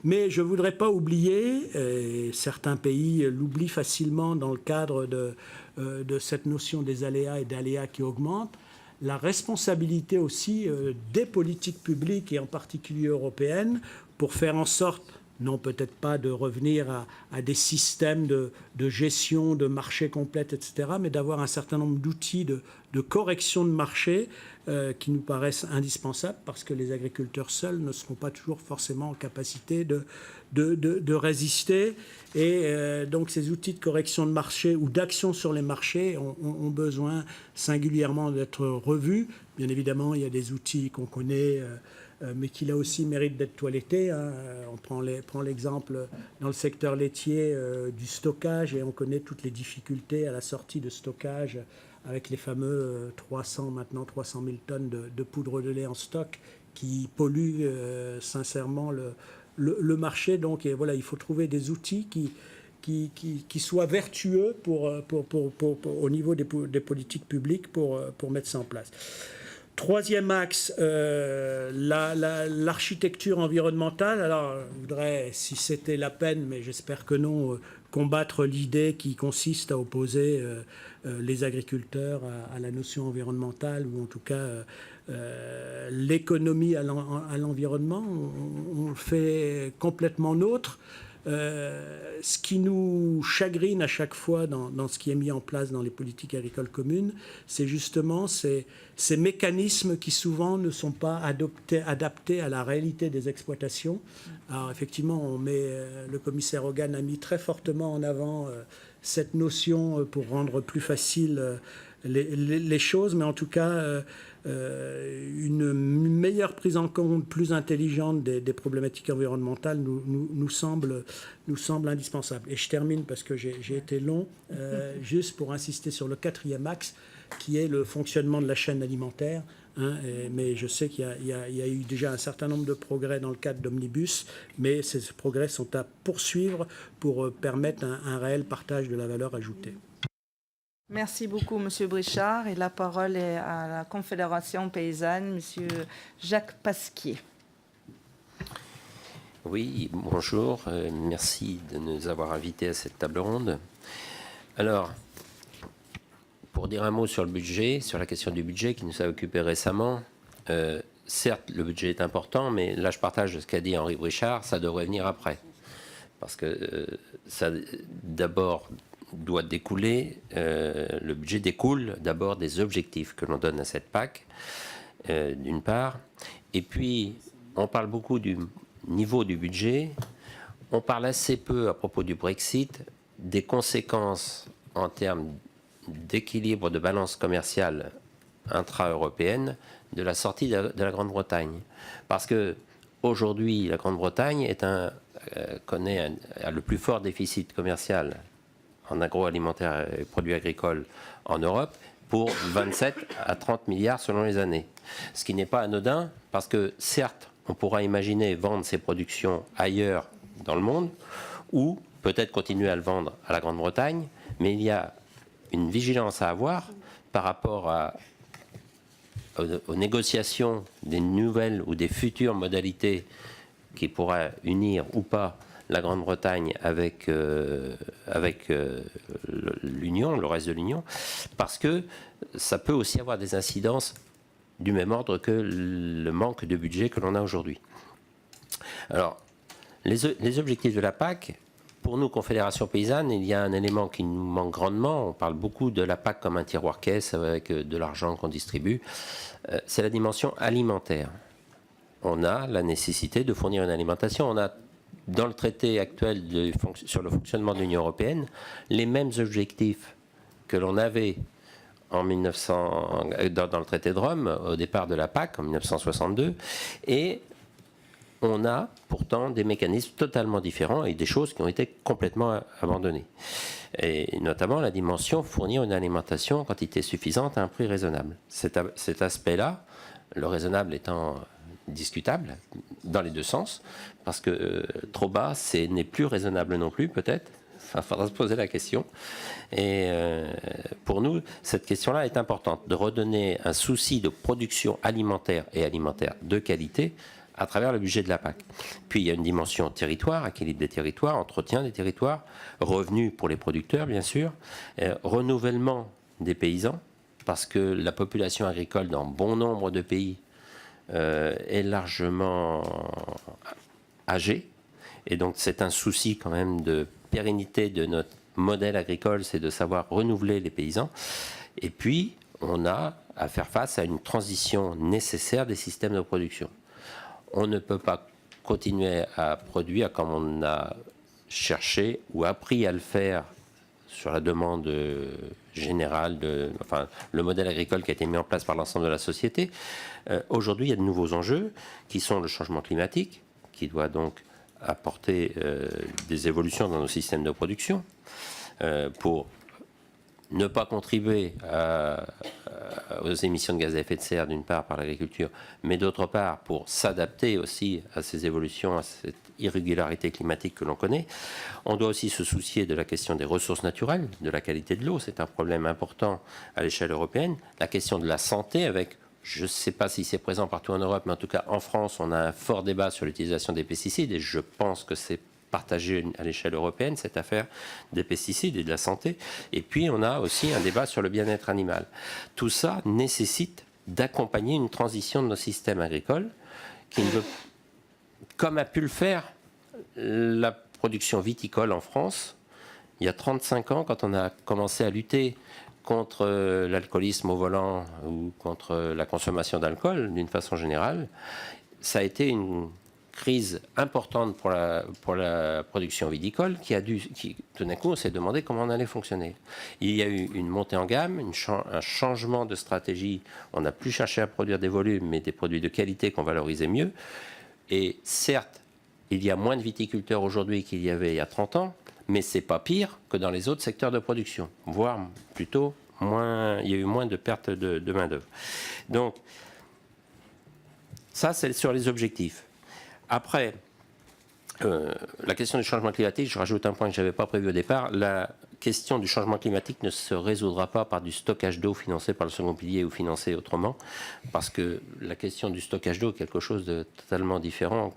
Speaker 6: Mais je ne voudrais pas oublier, et certains pays l'oublient facilement dans le cadre de cette notion des aléas et d'aléas qui augmentent, la responsabilité aussi des politiques publiques, et en particulier européennes, pour faire en sorte, non peut-être pas de revenir à des systèmes de gestion de marché complète, etc., mais d'avoir un certain nombre d'outils de correction de marché qui nous paraissent indispensables, parce que les agriculteurs seuls ne seront pas toujours forcément en capacité de résister. Et donc ces outils de correction de marché ou d'action sur les marchés ont besoin singulièrement d'être revus. Bien évidemment, il y a des outils qu'on connaît, mais qui là aussi méritent d'être toilettés. On prend l'exemple dans le secteur laitier du stockage, et on connaît toutes les difficultés à la sortie de stockage avec les fameux 300 000 tonnes de poudre de lait en stock qui polluent sincèrement le marché. Donc et voilà, il faut trouver des outils qui soient vertueux au niveau des politiques publiques pour mettre ça en place. Troisième axe, l'architecture environnementale. Alors, je voudrais, si c'était la peine, mais j'espère que non, combattre l'idée qui consiste à opposer les agriculteurs à la notion environnementale, ou en tout cas l'économie à l'environnement. On le fait complètement nôtre. Ce qui nous chagrine à chaque fois dans ce qui est mis en place dans les politiques agricoles communes, c'est justement ces mécanismes qui souvent ne sont pas adaptés à la réalité des exploitations. Alors effectivement, le commissaire Hogan a mis très fortement en avant cette notion pour rendre plus facile les choses, mais en tout cas une meilleure prise en compte plus intelligente des problématiques environnementales nous semble indispensable. Et je termine parce que j'ai été long, juste pour insister sur le quatrième axe, qui est le fonctionnement de la chaîne alimentaire. Mais je sais qu'il y a eu déjà un certain nombre de progrès dans le cadre d'Omnibus, mais ces progrès sont à poursuivre pour permettre un réel partage de la valeur ajoutée.
Speaker 1: Merci beaucoup, Monsieur Brichard. Et la parole est à la Confédération paysanne, Monsieur Jacques Pasquier.
Speaker 7: Oui, bonjour. Merci de nous avoir invités à cette table ronde. Alors, pour dire un mot sur le budget, sur la question du budget qui nous a occupé récemment, certes, le budget est important, mais là, je partage ce qu'a dit Henri Brichard, ça devrait venir après. Parce que ça, d'abord, doit découler, le budget découle d'abord des objectifs que l'on donne à cette PAC, d'une part, et puis on parle beaucoup du niveau du budget, on parle assez peu à propos du Brexit, des conséquences en termes d'équilibre de balance commerciale intra-européenne de la sortie de la Grande-Bretagne. Parce que aujourd'hui, la Grande-Bretagne a le plus fort déficit commercial en agroalimentaire et produits agricoles en Europe, pour 27 à 30 milliards selon les années. Ce qui n'est pas anodin, parce que certes, on pourra imaginer vendre ses productions ailleurs dans le monde, ou peut-être continuer à le vendre à la Grande-Bretagne, mais il y a une vigilance à avoir par rapport aux négociations des nouvelles ou des futures modalités qui pourraient unir ou pas la Grande-Bretagne avec l'Union, le reste de l'Union, parce que ça peut aussi avoir des incidences du même ordre que le manque de budget que l'on a aujourd'hui. Alors, les objectifs de la PAC, pour nous, Confédération paysanne, il y a un élément qui nous manque grandement. On parle beaucoup de la PAC comme un tiroir-caisse avec de l'argent qu'on distribue. C'est la dimension alimentaire. On a la nécessité de fournir une alimentation. On a dans le traité actuel sur le fonctionnement de l'Union européenne, les mêmes objectifs que l'on avait dans le traité de Rome, au départ de la PAC, en 1962, et on a pourtant des mécanismes totalement différents et des choses qui ont été complètement abandonnées. Et notamment la dimension fournir une alimentation en quantité suffisante à un prix raisonnable. Cet aspect-là, le raisonnable étant discutable dans les deux sens, parce que trop bas, n'est plus raisonnable non plus, peut-être. Il faudra se poser la question. Et pour nous, cette question-là est importante, de redonner un souci de production alimentaire et alimentaire de qualité à travers le budget de la PAC. Puis il y a une dimension territoire, équilibre des territoires, entretien des territoires, revenus pour les producteurs, bien sûr, renouvellement des paysans, parce que la population agricole dans bon nombre de pays est largement âgée, et donc c'est un souci quand même de pérennité de notre modèle agricole, c'est de savoir renouveler les paysans. Et puis on a à faire face à une transition nécessaire des systèmes de production. On ne peut pas continuer à produire comme on a cherché ou appris à le faire sur la demande générale, le modèle agricole qui a été mis en place par l'ensemble de la société. Aujourd'hui, il y a de nouveaux enjeux qui sont le changement climatique, qui doit donc apporter des évolutions dans nos systèmes de production pour ne pas contribuer aux émissions de gaz à effet de serre, d'une part par l'agriculture, mais d'autre part pour s'adapter aussi à ces évolutions, à cette irrégularité climatique que l'on connaît. On doit aussi se soucier de la question des ressources naturelles, de la qualité de l'eau, c'est un problème important à l'échelle européenne. La question de la santé avec, je ne sais pas si c'est présent partout en Europe, mais en tout cas en France, on a un fort débat sur l'utilisation des pesticides et je pense que c'est partagé à l'échelle européenne, cette affaire des pesticides et de la santé. Et puis, on a aussi un débat sur le bien-être animal. Tout ça nécessite d'accompagner une transition de nos systèmes agricoles qui ne veut, comme a pu le faire la production viticole en France, il y a 35 ans, quand on a commencé à lutter contre l'alcoolisme au volant ou contre la consommation d'alcool, d'une façon générale, ça a été une crise importante pour la production viticole qui tout d'un coup, on s'est demandé comment on allait fonctionner. Il y a eu une montée en gamme, un changement de stratégie. On n'a plus cherché à produire des volumes, mais des produits de qualité qu'on valorisait mieux. Et certes, il y a moins de viticulteurs aujourd'hui qu'il y avait il y a 30 ans, mais c'est pas pire que dans les autres secteurs de production, voire plutôt moins, il y a eu moins de pertes de main-d'œuvre. Donc, ça, c'est sur les objectifs. Après, la question du changement climatique, je rajoute un point que je n'avais pas prévu au départ. La question du changement climatique ne se résoudra pas par du stockage d'eau financé par le second pilier ou financé autrement, parce que la question du stockage d'eau est quelque chose de totalement différent.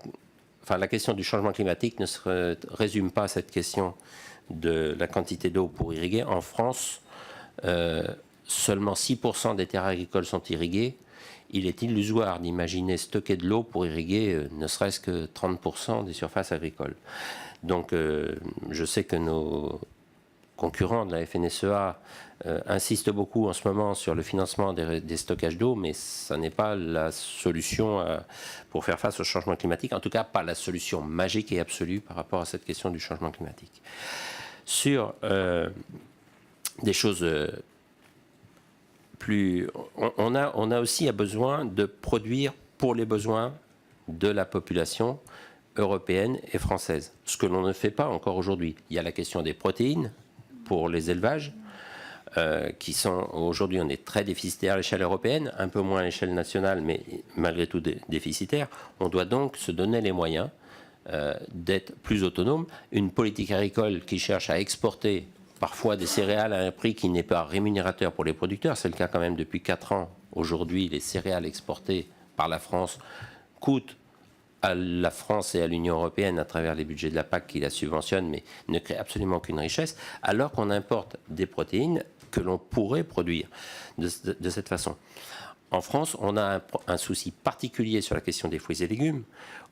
Speaker 7: Enfin, la question du changement climatique ne se résume pas à cette question de la quantité d'eau pour irriguer. En France, seulement 6% des terres agricoles sont irriguées. Il est illusoire d'imaginer stocker de l'eau pour irriguer ne serait-ce que 30% des surfaces agricoles. Donc, je sais que nos concurrents de la FNSEA insistent beaucoup en ce moment sur le financement des stockages d'eau, mais ça n'est pas la solution pour faire face au changement climatique, en tout cas pas la solution magique et absolue par rapport à cette question du changement climatique. Sur des choses plus... On a aussi besoin de produire pour les besoins de la population européenne et française, ce que l'on ne fait pas encore aujourd'hui. Il y a la question des protéines pour les élevages, qui sont aujourd'hui, on est très déficitaire à l'échelle européenne, un peu moins à l'échelle nationale, mais malgré tout déficitaire. On doit donc se donner les moyens d'être plus autonome. Une politique agricole qui cherche à exporter parfois des céréales à un prix qui n'est pas rémunérateur pour les producteurs, c'est le cas quand même depuis 4 ans. Aujourd'hui, les céréales exportées par la France coûtent à la France et à l'Union européenne à travers les budgets de la PAC qui la subventionnent, mais ne créent absolument aucune richesse, alors qu'on importe des protéines que l'on pourrait produire de cette façon. En France, on a un souci particulier sur la question des fruits et légumes,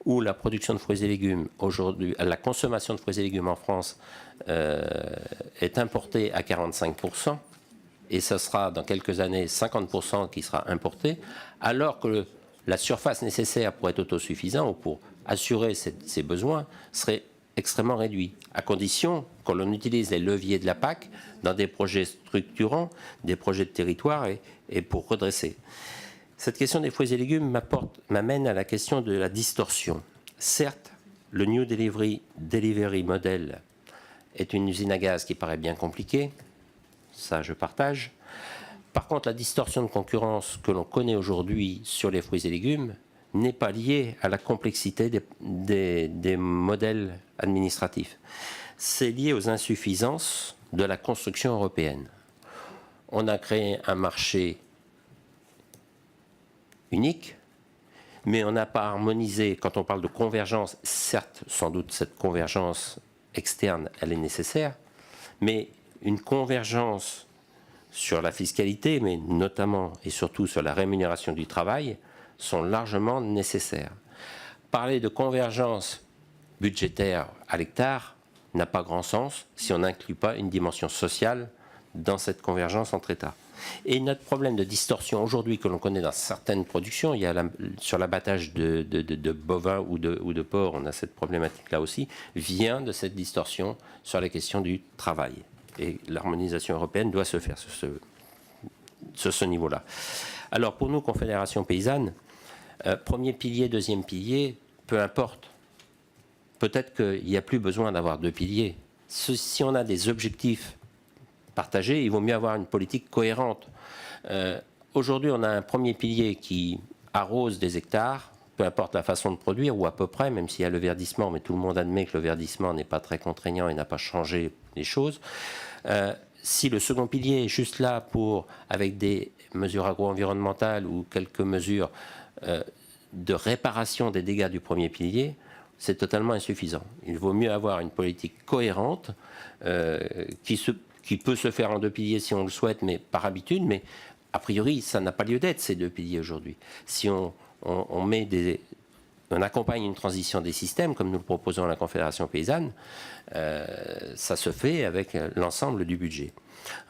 Speaker 7: où la production de fruits et légumes, aujourd'hui, la consommation de fruits et légumes en France est importée à 45%, et ce sera dans quelques années 50% qui sera importé, alors que la surface nécessaire pour être autosuffisant ou pour assurer ces besoins serait extrêmement réduite, à condition que l'on utilise les leviers de la PAC dans des projets structurants, des projets de territoire et pour redresser. Cette question des fruits et légumes m'amène à la question de la distorsion. Certes, le New Delivery Model est une usine à gaz qui paraît bien compliquée, ça je partage. Par contre, la distorsion de concurrence que l'on connaît aujourd'hui sur les fruits et légumes n'est pas liée à la complexité des modèles administratifs. C'est lié aux insuffisances de la construction européenne. On a créé un marché unique, mais on n'a pas harmonisé. Quand on parle de convergence, certes, sans doute cette convergence externe, elle est nécessaire, mais une convergence sur la fiscalité, mais notamment et surtout sur la rémunération du travail, sont largement nécessaires. Parler de convergence budgétaire à l'hectare n'a pas grand sens si on n'inclut pas une dimension sociale dans cette convergence entre États. Et notre problème de distorsion aujourd'hui que l'on connaît dans certaines productions, il y a sur l'abattage de bovins ou de porcs, on a cette problématique-là aussi, vient de cette distorsion sur la question du travail. Et l'harmonisation européenne doit se faire sur ce niveau-là. Alors pour nous, Confédération Paysanne, premier pilier, deuxième pilier, peu importe. Peut-être qu'il n'y a plus besoin d'avoir deux piliers. Si on a des objectifs partagés, il vaut mieux avoir une politique cohérente. Aujourd'hui, on a un premier pilier qui arrose des hectares, peu importe la façon de produire, ou à peu près, même s'il y a le verdissement, mais tout le monde admet que le verdissement n'est pas très contraignant et n'a pas changé les choses. Si le second pilier est juste là avec des mesures agro-environnementales ou quelques mesures de réparation des dégâts du premier pilier, c'est totalement insuffisant. Il vaut mieux avoir une politique cohérente qui peut se faire en 2 piliers si on le souhaite, mais par habitude, mais a priori, ça n'a pas lieu d'être, ces 2 piliers aujourd'hui. Si on accompagne une transition des systèmes, comme nous le proposons à la Confédération paysanne, ça se fait avec l'ensemble du budget.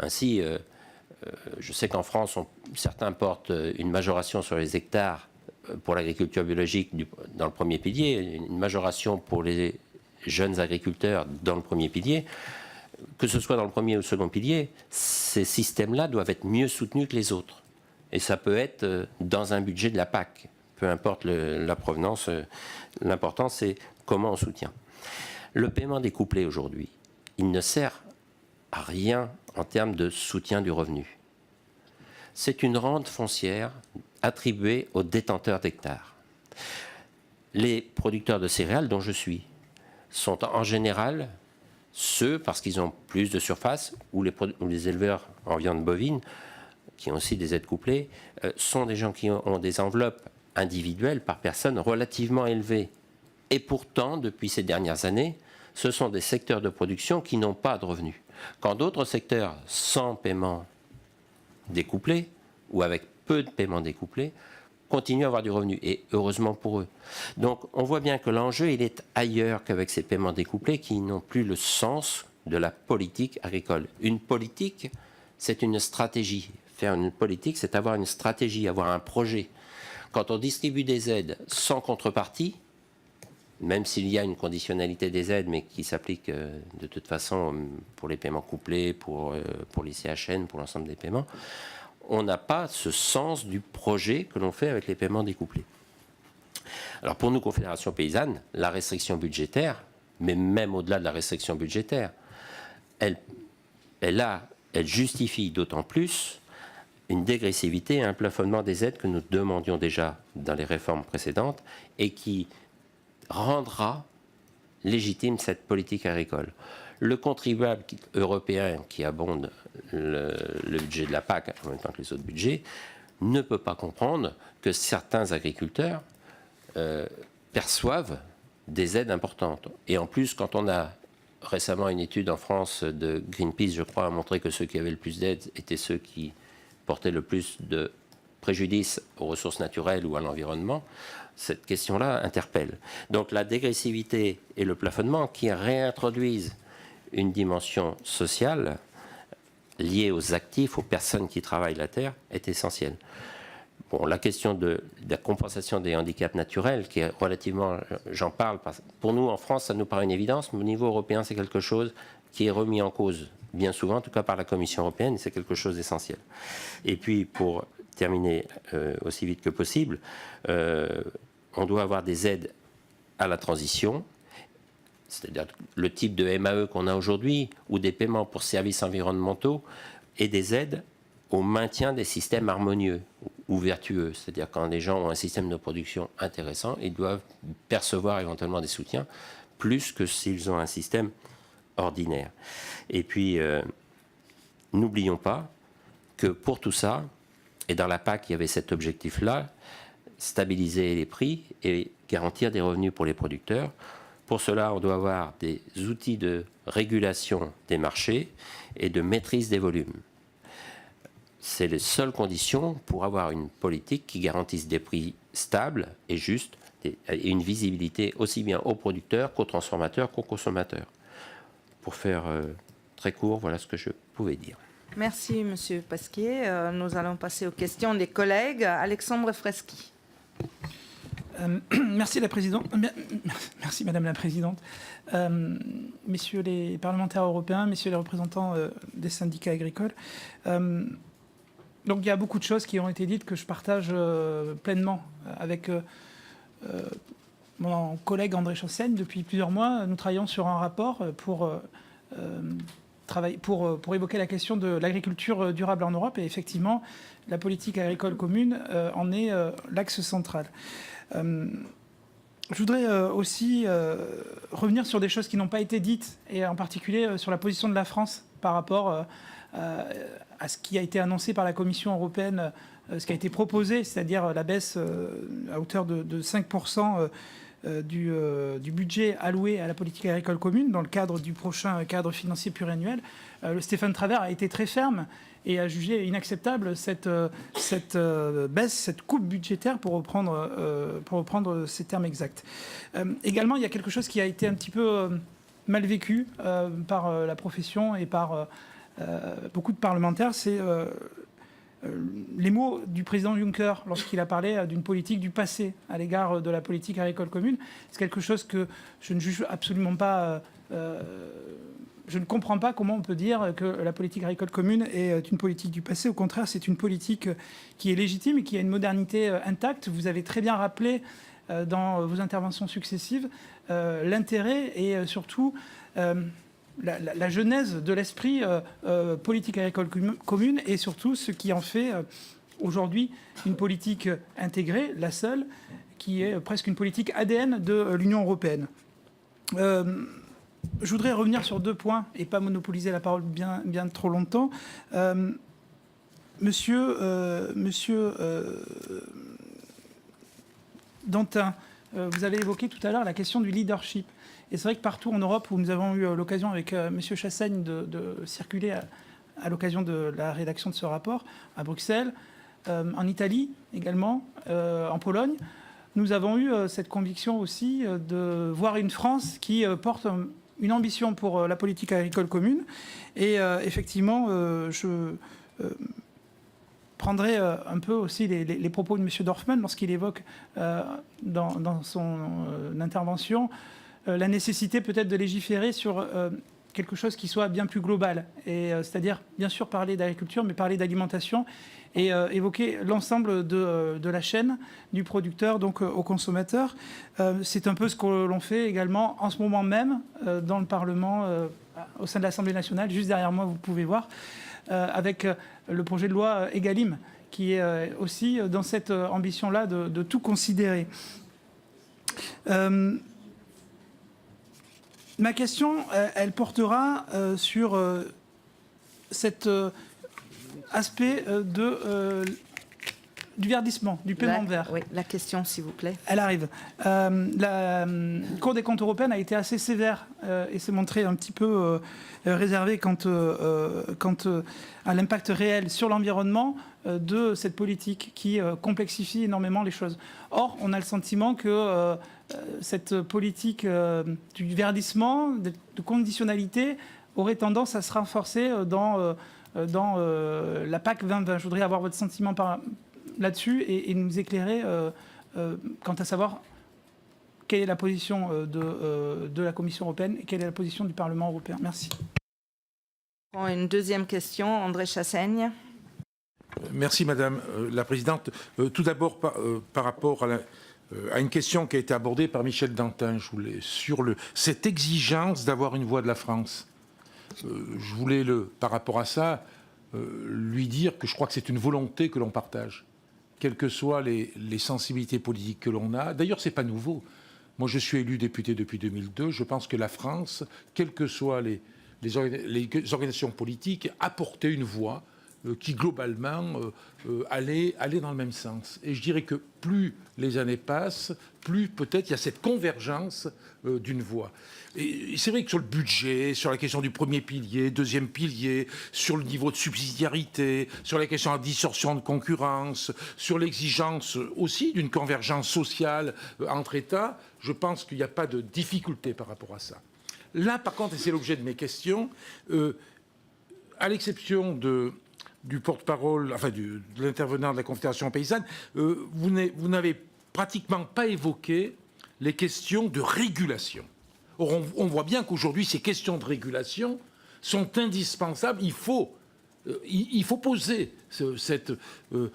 Speaker 7: Ainsi, je sais qu'en France, certains portent une majoration sur les hectares pour l'agriculture biologique dans le premier pilier, une majoration pour les jeunes agriculteurs dans le premier pilier. Que ce soit dans le premier ou le second pilier, ces systèmes-là doivent être mieux soutenus que les autres. Et ça peut être dans un budget de la PAC. Peu importe la provenance, l'important c'est comment on soutient. Le paiement découplé aujourd'hui, il ne sert à rien en termes de soutien du revenu. C'est une rente foncière attribuée aux détenteurs d'hectares. Les producteurs de céréales, dont je suis, sont en général ceux, parce qu'ils ont plus de surface, ou les éleveurs en viande bovine, qui ont aussi des aides couplées, sont des gens qui ont des enveloppes individuelles par personne relativement élevées. Et pourtant, depuis ces dernières années, ce sont des secteurs de production qui n'ont pas de revenus. Quand d'autres secteurs sans paiement découplé, ou avec peu de paiement découplé, continuent à avoir du revenu, et heureusement pour eux. Donc on voit bien que l'enjeu, il est ailleurs qu'avec ces paiements découplés qui n'ont plus le sens de la politique agricole. Une politique, c'est une stratégie. Faire une politique, c'est avoir une stratégie, avoir un projet. Quand on distribue des aides sans contrepartie, même s'il y a une conditionnalité des aides, mais qui s'applique de toute façon pour les paiements couplés, pour les CHN, pour l'ensemble des paiements, on n'a pas ce sens du projet que l'on fait avec les paiements découplés. Alors pour nous, Confédération paysanne, la restriction budgétaire, mais même au-delà de la restriction budgétaire, elle justifie d'autant plus une dégressivité et un plafonnement des aides que nous demandions déjà dans les réformes précédentes et qui rendra légitime cette politique agricole. Le contribuable européen qui abonde le budget de la PAC en même temps que les autres budgets ne peut pas comprendre que certains agriculteurs perçoivent des aides importantes. Et en plus, quand on a récemment une étude en France de Greenpeace, je crois, a montré que ceux qui avaient le plus d'aides étaient ceux qui portaient le plus de préjudice aux ressources naturelles ou à l'environnement, cette question-là interpelle. Donc la dégressivité et le plafonnement qui réintroduisent une dimension sociale liée aux actifs, aux personnes qui travaillent la terre, est essentielle. Bon, la question de la compensation des handicaps naturels, qui est relativement, j'en parle, pour nous en France, ça nous paraît une évidence, mais au niveau européen, c'est quelque chose qui est remis en cause, bien souvent, en tout cas par la Commission européenne, et c'est quelque chose d'essentiel. Et puis, pour terminer aussi vite que possible, on doit avoir des aides à la transition, c'est-à-dire le type de MAE qu'on a aujourd'hui, ou des paiements pour services environnementaux, et des aides au maintien des systèmes harmonieux ou vertueux. C'est-à-dire quand les gens ont un système de production intéressant, ils doivent percevoir éventuellement des soutiens, plus que s'ils ont un système ordinaire. Et puis, n'oublions pas que pour tout ça, et dans la PAC, il y avait cet objectif-là, stabiliser les prix et garantir des revenus pour les producteurs. Pour cela, on doit avoir des outils de régulation des marchés et de maîtrise des volumes. C'est les seules conditions pour avoir une politique qui garantisse des prix stables et justes et une visibilité aussi bien aux producteurs qu'aux transformateurs qu'aux consommateurs. Pour faire très court, voilà ce que je pouvais dire.
Speaker 1: Merci, Monsieur Pasquier. Nous allons passer aux questions des collègues. Alexandre Freschi.
Speaker 8: Merci, merci Madame la Présidente. Messieurs les parlementaires européens, messieurs les représentants des syndicats agricoles, donc il y a beaucoup de choses qui ont été dites que je partage pleinement avec mon collègue André Chassaigne. Depuis plusieurs mois, nous travaillons sur un rapport pour évoquer la question de l'agriculture durable en Europe. Et effectivement, la politique agricole commune en est l'axe central. Je voudrais aussi revenir sur des choses qui n'ont pas été dites, et en particulier sur la position de la France par rapport à ce qui a été annoncé par la Commission européenne, ce qui a été proposé, c'est-à-dire la baisse à hauteur de 5% du budget alloué à la politique agricole commune dans le cadre du prochain cadre financier pluriannuel. Stéphane Travert a été très ferme et a jugé inacceptable cette baisse, cette coupe budgétaire, pour reprendre ces termes exacts. Également, il y a quelque chose qui a été un petit peu mal vécu par la profession et par beaucoup de parlementaires, c'est les mots du président Juncker lorsqu'il a parlé d'une politique du passé à l'égard de la politique agricole commune. C'est quelque chose que je ne juge absolument pas. Je ne comprends pas comment on peut dire que la politique agricole commune est une politique du passé. Au contraire, c'est une politique qui est légitime et qui a une modernité intacte. Vous avez très bien rappelé dans vos interventions successives l'intérêt et surtout la genèse de l'esprit politique agricole commune et surtout ce qui en fait aujourd'hui une politique intégrée, la seule, qui est presque une politique ADN de l'Union européenne. Je voudrais revenir sur 2 points et pas monopoliser la parole bien trop longtemps. Monsieur Dantin, vous avez évoqué tout à l'heure la question du leadership. Et c'est vrai que partout en Europe où nous avons eu l'occasion avec M. Chassaigne de circuler à l'occasion de la rédaction de ce rapport, à Bruxelles, en Italie également, en Pologne, nous avons eu cette conviction aussi de voir une France qui porte une ambition pour la politique agricole commune. Et effectivement, je prendrai un peu aussi les propos de M. Dorfmann lorsqu'il évoque dans son intervention la nécessité peut-être de légiférer sur quelque chose qui soit bien plus global. C'est-à-dire, bien sûr, parler d'agriculture, mais parler d'alimentation et évoquer l'ensemble de la chaîne du producteur donc au consommateur. C'est un peu ce que l'on fait également en ce moment même dans le Parlement, au sein de l'Assemblée nationale, juste derrière moi, vous pouvez voir, avec le projet de loi Egalim, qui est aussi dans cette ambition-là de tout considérer. Ma question, elle portera sur cet aspect du verdissement, du paiement vert.
Speaker 1: Oui, la question, s'il vous plaît.
Speaker 8: Elle arrive. La Cour des comptes européenne a été assez sévère et s'est montrée un petit peu réservée quant à l'impact réel sur l'environnement de cette politique qui complexifie énormément les choses. Or, on a le sentiment que cette politique du verdissement, de conditionnalité, aurait tendance à se renforcer dans la PAC 2020. Je voudrais avoir votre sentiment là-dessus et nous éclairer quant à savoir quelle est la position de la Commission européenne et quelle est la position du Parlement européen. Merci.
Speaker 1: Une deuxième question, André Chassaigne.
Speaker 9: Merci Madame la Présidente. Tout d'abord, par rapport à une question qui a été abordée par Michel Dantin, sur cette exigence d'avoir une voix de la France. Je voulais, par rapport à ça, lui dire que je crois que c'est une volonté que l'on partage, quelles que soient les sensibilités politiques que l'on a. D'ailleurs, ce n'est pas nouveau. Moi, je suis élu député depuis 2002. Je pense que la France, quelles que soient les organisations politiques, apportait une voix qui, globalement, allait dans le même sens. Et je dirais que plus les années passent, plus peut-être il y a cette convergence d'une voix. Et c'est vrai que sur le budget, sur la question du premier pilier, deuxième pilier, sur le niveau de subsidiarité, sur la question de la distorsion de concurrence, sur l'exigence aussi d'une convergence sociale entre États, je pense qu'il n'y a pas de difficulté par rapport à ça. Là, par contre, et c'est l'objet de mes questions, à l'exception du porte-parole, enfin de l'intervenant de la Confédération paysanne, vous n'avez pratiquement pas évoqué les questions de régulation. Or, on voit bien qu'aujourd'hui, ces questions de régulation sont indispensables. Il faut poser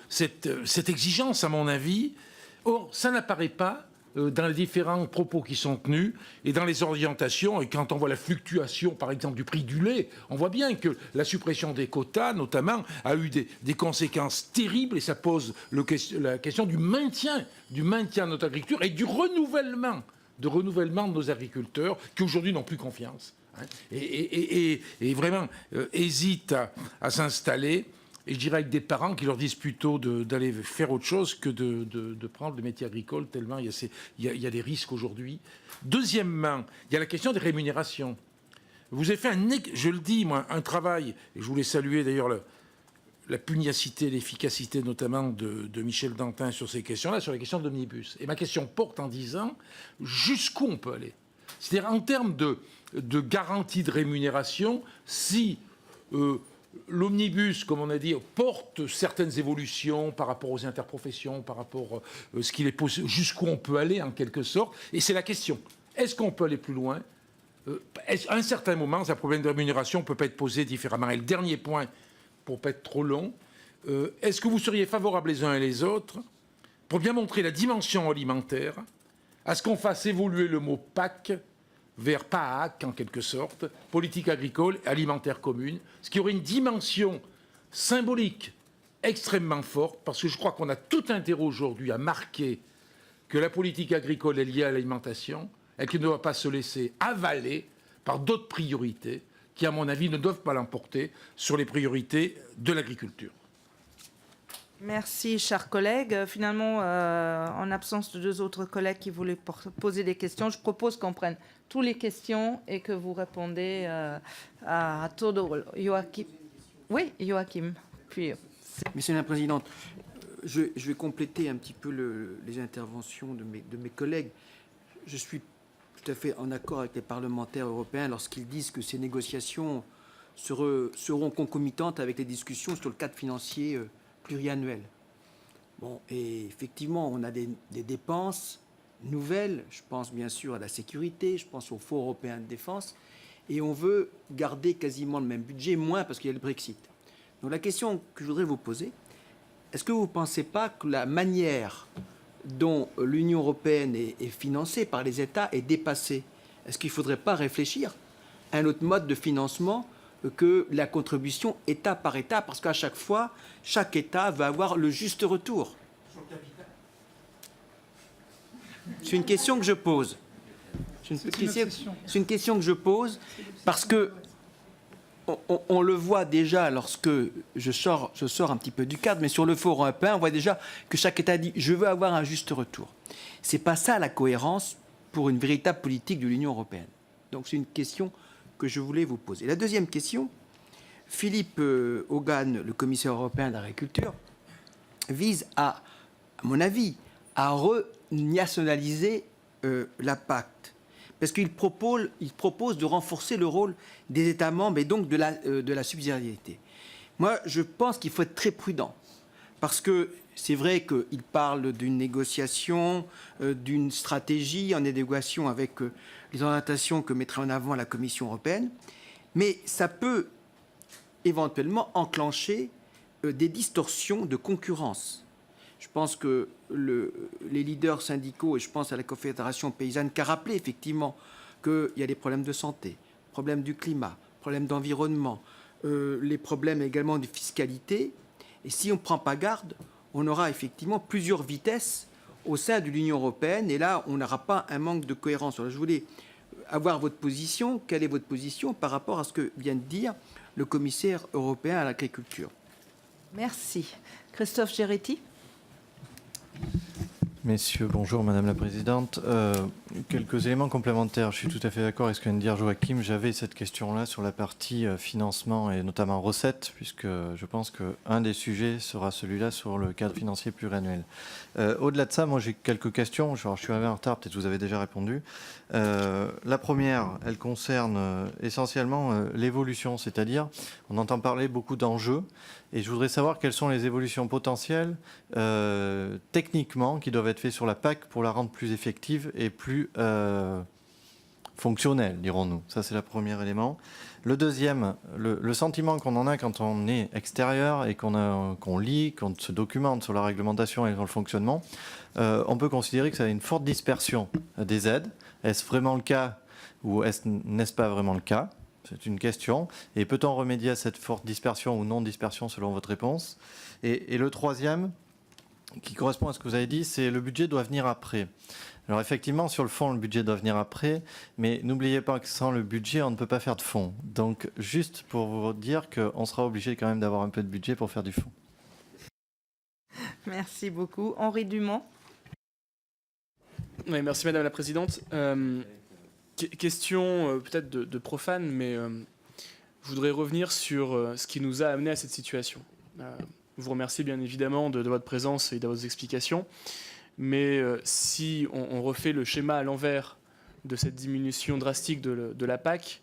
Speaker 9: cette exigence, à mon avis. Or, ça n'apparaît pas dans les différents propos qui sont tenus et dans les orientations. Et quand on voit la fluctuation, par exemple, du prix du lait, on voit bien que la suppression des quotas, notamment, a eu des conséquences terribles et ça pose la question du maintien de notre agriculture et du renouvellement de nos agriculteurs qui aujourd'hui n'ont plus confiance hein, et vraiment hésitent à s'installer, et je dirais avec des parents qui leur disent plutôt d'aller faire autre chose que de prendre le métier agricole, tellement il y a des risques aujourd'hui. Deuxièmement, il y a la question des rémunérations. Vous avez fait, je le dis, moi, un travail, et je voulais saluer d'ailleurs la pugnacité, l'efficacité notamment de Michel Dantin sur ces questions-là, sur la question de l'omnibus. Et ma question porte en disant jusqu'où on peut aller. C'est-à-dire en termes de garantie de rémunération, si l'omnibus, comme on a dit, porte certaines évolutions par rapport aux interprofessions, par rapport à ce qu'il est possible, jusqu'où on peut aller en quelque sorte. Et c'est la question. Est-ce qu'on peut aller plus loin ? À un certain moment, un problème de rémunération peut pas être posé différemment. Et le dernier point, pour ne pas être trop long, est-ce que vous seriez favorables les uns et les autres, pour bien montrer la dimension alimentaire, à ce qu'on fasse évoluer le mot PAC vers PAAC, en quelque sorte, politique agricole et alimentaire commune, ce qui aurait une dimension symbolique extrêmement forte, parce que je crois qu'on a tout intérêt aujourd'hui à marquer que la politique agricole est liée à l'alimentation, et qui ne doit pas se laisser avaler par d'autres priorités qui, à mon avis, ne doivent pas l'emporter sur les priorités de l'agriculture.
Speaker 1: Merci, chers collègues. Finalement, en absence de 2 autres collègues qui voulaient poser des questions, je propose qu'on prenne toutes les questions et que vous répondez à tour de rôle. Joachim. Oui, Joachim. Puis,
Speaker 10: Monsieur la Présidente, je vais compléter un petit peu les interventions de mes collègues. Je suis tout à fait en accord avec les parlementaires européens lorsqu'ils disent que ces négociations seront concomitantes avec les discussions sur le cadre financier pluriannuel. Bon, et effectivement, on a des dépenses nouvelles. Je pense bien sûr à la sécurité, je pense au Fonds européen de défense, et on veut garder quasiment le même budget, moins parce qu'il y a le Brexit. Donc la question que je voudrais vous poser, est-ce que vous ne pensez pas que la manière dont l'Union européenne est financée par les États est dépassée? Est-ce qu'il ne faudrait pas réfléchir à un autre mode de financement que la contribution État par État? Parce qu'à chaque fois, chaque État va avoir le juste retour. C'est une question que je pose. C'est une question que je pose parce que on le voit déjà lorsque je sors un petit peu du cadre, mais sur le Fonds européen, on voit déjà que chaque État dit « je veux avoir un juste retour ». Ce n'est pas ça la cohérence pour une véritable politique de l'Union européenne. Donc c'est une question que je voulais vous poser. La deuxième question, Philippe Hogan, le commissaire européen de l'agriculture, vise à mon avis, à renationaliser la PAC. Parce qu'il propose de renforcer le rôle des États membres et donc de la subsidiarité. Moi, je pense qu'il faut être très prudent. Parce que c'est vrai qu'il parle d'une négociation, d'une stratégie en adéquation avec les orientations que mettrait en avant la Commission européenne. Mais ça peut éventuellement enclencher des distorsions de concurrence. Je pense que les leaders syndicaux, et je pense à la Confédération paysanne, qui a rappelé effectivement qu'il y a des problèmes de santé, problèmes du climat, problèmes d'environnement, les problèmes également de fiscalité. Et si on ne prend pas garde, on aura effectivement plusieurs vitesses au sein de l'Union européenne. Et là, on n'aura pas un manque de cohérence. Alors, je voulais avoir votre position. Quelle est votre position par rapport à ce que vient de dire le commissaire européen à l'agriculture?
Speaker 1: Merci. Christophe Géretti.
Speaker 11: Messieurs, bonjour Madame la Présidente. Quelques éléments complémentaires. Je suis tout à fait d'accord avec ce que vient de dire Joachim. J'avais cette question-là sur la partie financement et notamment recettes, puisque je pense qu'un des sujets sera celui-là sur le cadre financier pluriannuel. Au-delà de ça, moi j'ai quelques questions. Je suis arrivé en retard, peut-être vous avez déjà répondu. La première, elle concerne essentiellement l'évolution, c'est-à-dire on entend parler beaucoup d'enjeux. Et je voudrais savoir quelles sont les évolutions potentielles techniquement qui doivent être faites sur la PAC pour la rendre plus effective et plus fonctionnelle, dirons-nous. Ça, c'est le premier élément. Le deuxième, le sentiment qu'on en a quand on est extérieur et qu'on lit, qu'on se documente sur la réglementation et sur le fonctionnement, on peut considérer que ça a une forte dispersion des aides. Est-ce vraiment le cas ou n'est-ce pas vraiment le cas ? C'est une question. Et peut-on remédier à cette forte dispersion ou non-dispersion selon votre réponse ? Et le troisième, qui correspond à ce que vous avez dit, c'est le budget doit venir après. Alors effectivement, sur le fond, le budget doit venir après, mais n'oubliez pas que sans le budget, on ne peut pas faire de fonds. Donc juste pour vous dire qu'on sera obligé quand même d'avoir un peu de budget pour faire du fonds.
Speaker 1: Merci beaucoup. Henri Dumont.
Speaker 12: Oui, merci Madame la Présidente. Question peut-être de profane, mais je voudrais revenir sur ce qui nous a amené à cette situation. Je vous remercie bien évidemment de votre présence et de vos explications. Mais si on refait le schéma à l'envers de cette diminution drastique de la PAC,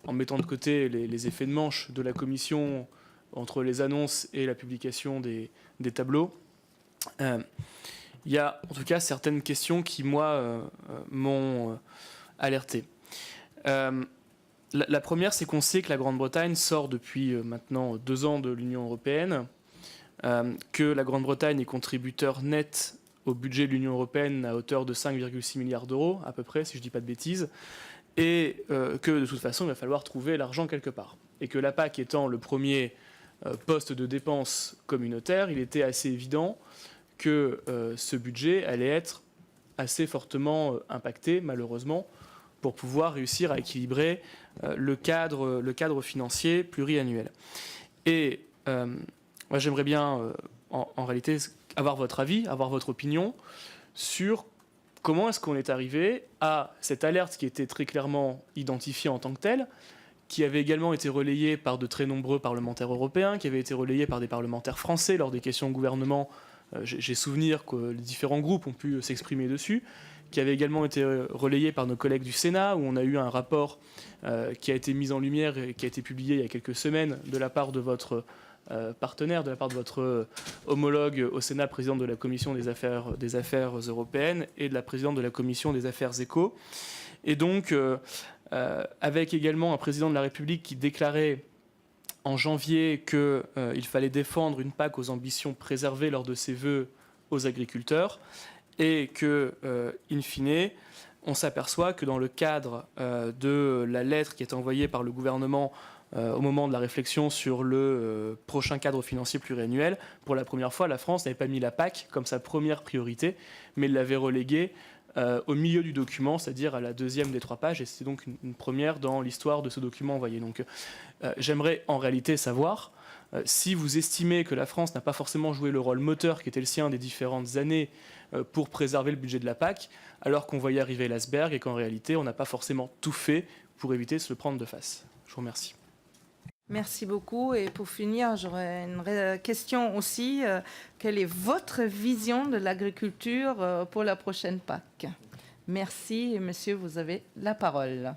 Speaker 12: en mettant de côté les effets de manche de la Commission entre les annonces et la publication des tableaux, il y a en tout cas certaines questions qui, moi, m'ont alerté. La première, c'est qu'on sait que la Grande-Bretagne sort depuis maintenant 2 ans de l'Union européenne, que la Grande-Bretagne est contributeur net au budget de l'Union européenne à hauteur de 5,6 milliards d'euros, à peu près, si je ne dis pas de bêtises, et que de toute façon, il va falloir trouver l'argent quelque part. Et que la PAC étant le premier poste de dépenses communautaire, il était assez évident que ce budget allait être assez fortement impacté, malheureusement, pour pouvoir réussir à équilibrer le cadre financier pluriannuel. Et moi, j'aimerais bien, en réalité, avoir votre avis, avoir votre opinion sur comment est-ce qu'on est arrivé à cette alerte qui était très clairement identifiée en tant que telle, qui avait également été relayée par de très nombreux parlementaires européens, qui avait été relayée par des parlementaires français lors des questions au gouvernement. J'ai souvenir que les différents groupes ont pu s'exprimer dessus, qui avait également été relayée par nos collègues du Sénat, où on a eu un rapport qui a été mis en lumière et qui a été publié il y a quelques semaines de la part de votre partenaire, de la part de votre homologue au Sénat, présidente de la Commission des affaires européennes et de la présidente de la Commission des affaires éco. Et donc, avec également un président de la République qui déclarait en janvier qu'il fallait défendre une PAC aux ambitions préservées lors de ses vœux aux agriculteurs, et que, in fine, on s'aperçoit que dans le cadre de la lettre qui est envoyée par le gouvernement au moment de la réflexion sur le prochain cadre financier pluriannuel, pour la première fois, la France n'avait pas mis la PAC comme sa première priorité, mais l'avait reléguée au milieu du document, c'est-à-dire à la 2e des 3 pages, et c'est donc une première dans l'histoire de ce document envoyé. Donc j'aimerais en réalité savoir si vous estimez que la France n'a pas forcément joué le rôle moteur qui était le sien des différentes années pour préserver le budget de la PAC, alors qu'on voyait arriver l'iceberg et qu'en réalité, on n'a pas forcément tout fait pour éviter de se le prendre de face. Je vous remercie.
Speaker 1: Merci beaucoup. Et pour finir, j'aurais une question aussi. Quelle est votre vision de l'agriculture pour la prochaine PAC? Merci. Et monsieur, vous avez la parole.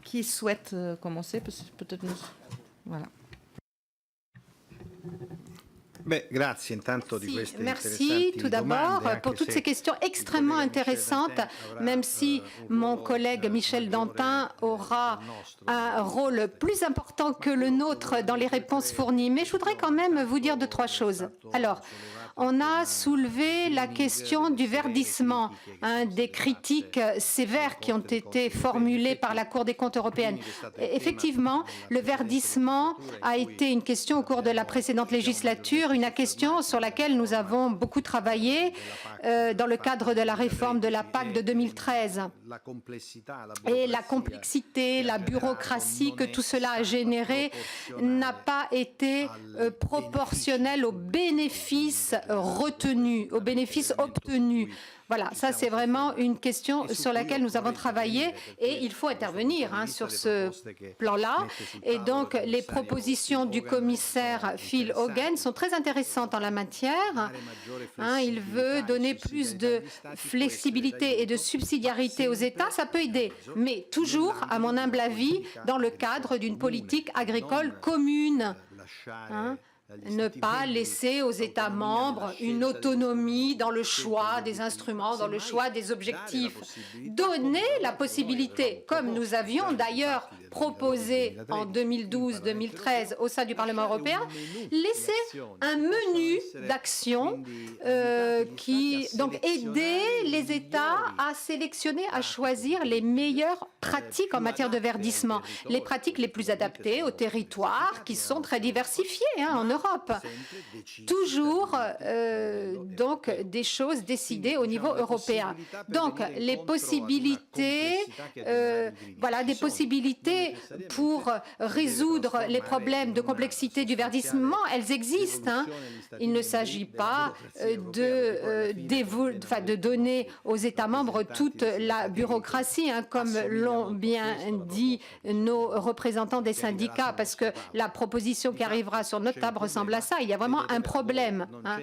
Speaker 1: Qui souhaite commencer? Peut-être nous. Voilà.
Speaker 3: Merci tout d'abord pour toutes ces questions extrêmement intéressantes, même si mon collègue Michel Dantin aura un rôle plus important que le nôtre dans les réponses fournies. Mais je voudrais quand même vous dire 2-3 choses. Alors, on a soulevé la question du verdissement, des critiques sévères qui ont été formulées par la Cour des comptes européenne. Effectivement, le verdissement a été une question au cours de la précédente législature, une question sur laquelle nous avons beaucoup travaillé dans le cadre de la réforme de la PAC de 2013. Et la complexité, la bureaucratie que tout cela a généré n'a pas été proportionnelle aux bénéfices retenus, aux bénéfices obtenus. Voilà, ça c'est vraiment une question sur laquelle nous avons travaillé et il faut intervenir sur ce plan-là. Et donc les propositions du commissaire Phil Hogan sont très intéressantes en la matière. Il veut donner plus de flexibilité et de subsidiarité aux États, ça peut aider, mais toujours, à mon humble avis, dans le cadre d'une politique agricole commune. Ne pas laisser aux États membres une autonomie dans le choix des instruments, dans le choix des objectifs. Donner la possibilité, comme nous avions d'ailleurs proposé en 2012-2013 au sein du Parlement européen, laisser un menu d'action qui donc aider les États à sélectionner, à choisir les meilleures pratiques en matière de verdissement, les pratiques les plus adaptées aux territoires qui sont très diversifiés en Europe. Europe. Toujours donc des choses décidées au niveau européen. Donc les possibilités, voilà, des possibilités pour résoudre les problèmes de complexité du verdissement, elles existent. Hein. Il ne s'agit pas de donner aux États membres toute la bureaucratie, hein, comme l'ont bien dit nos représentants des syndicats, parce que la proposition qui arrivera sur notre table ressemble à ça. Il y a vraiment un problème. Hein.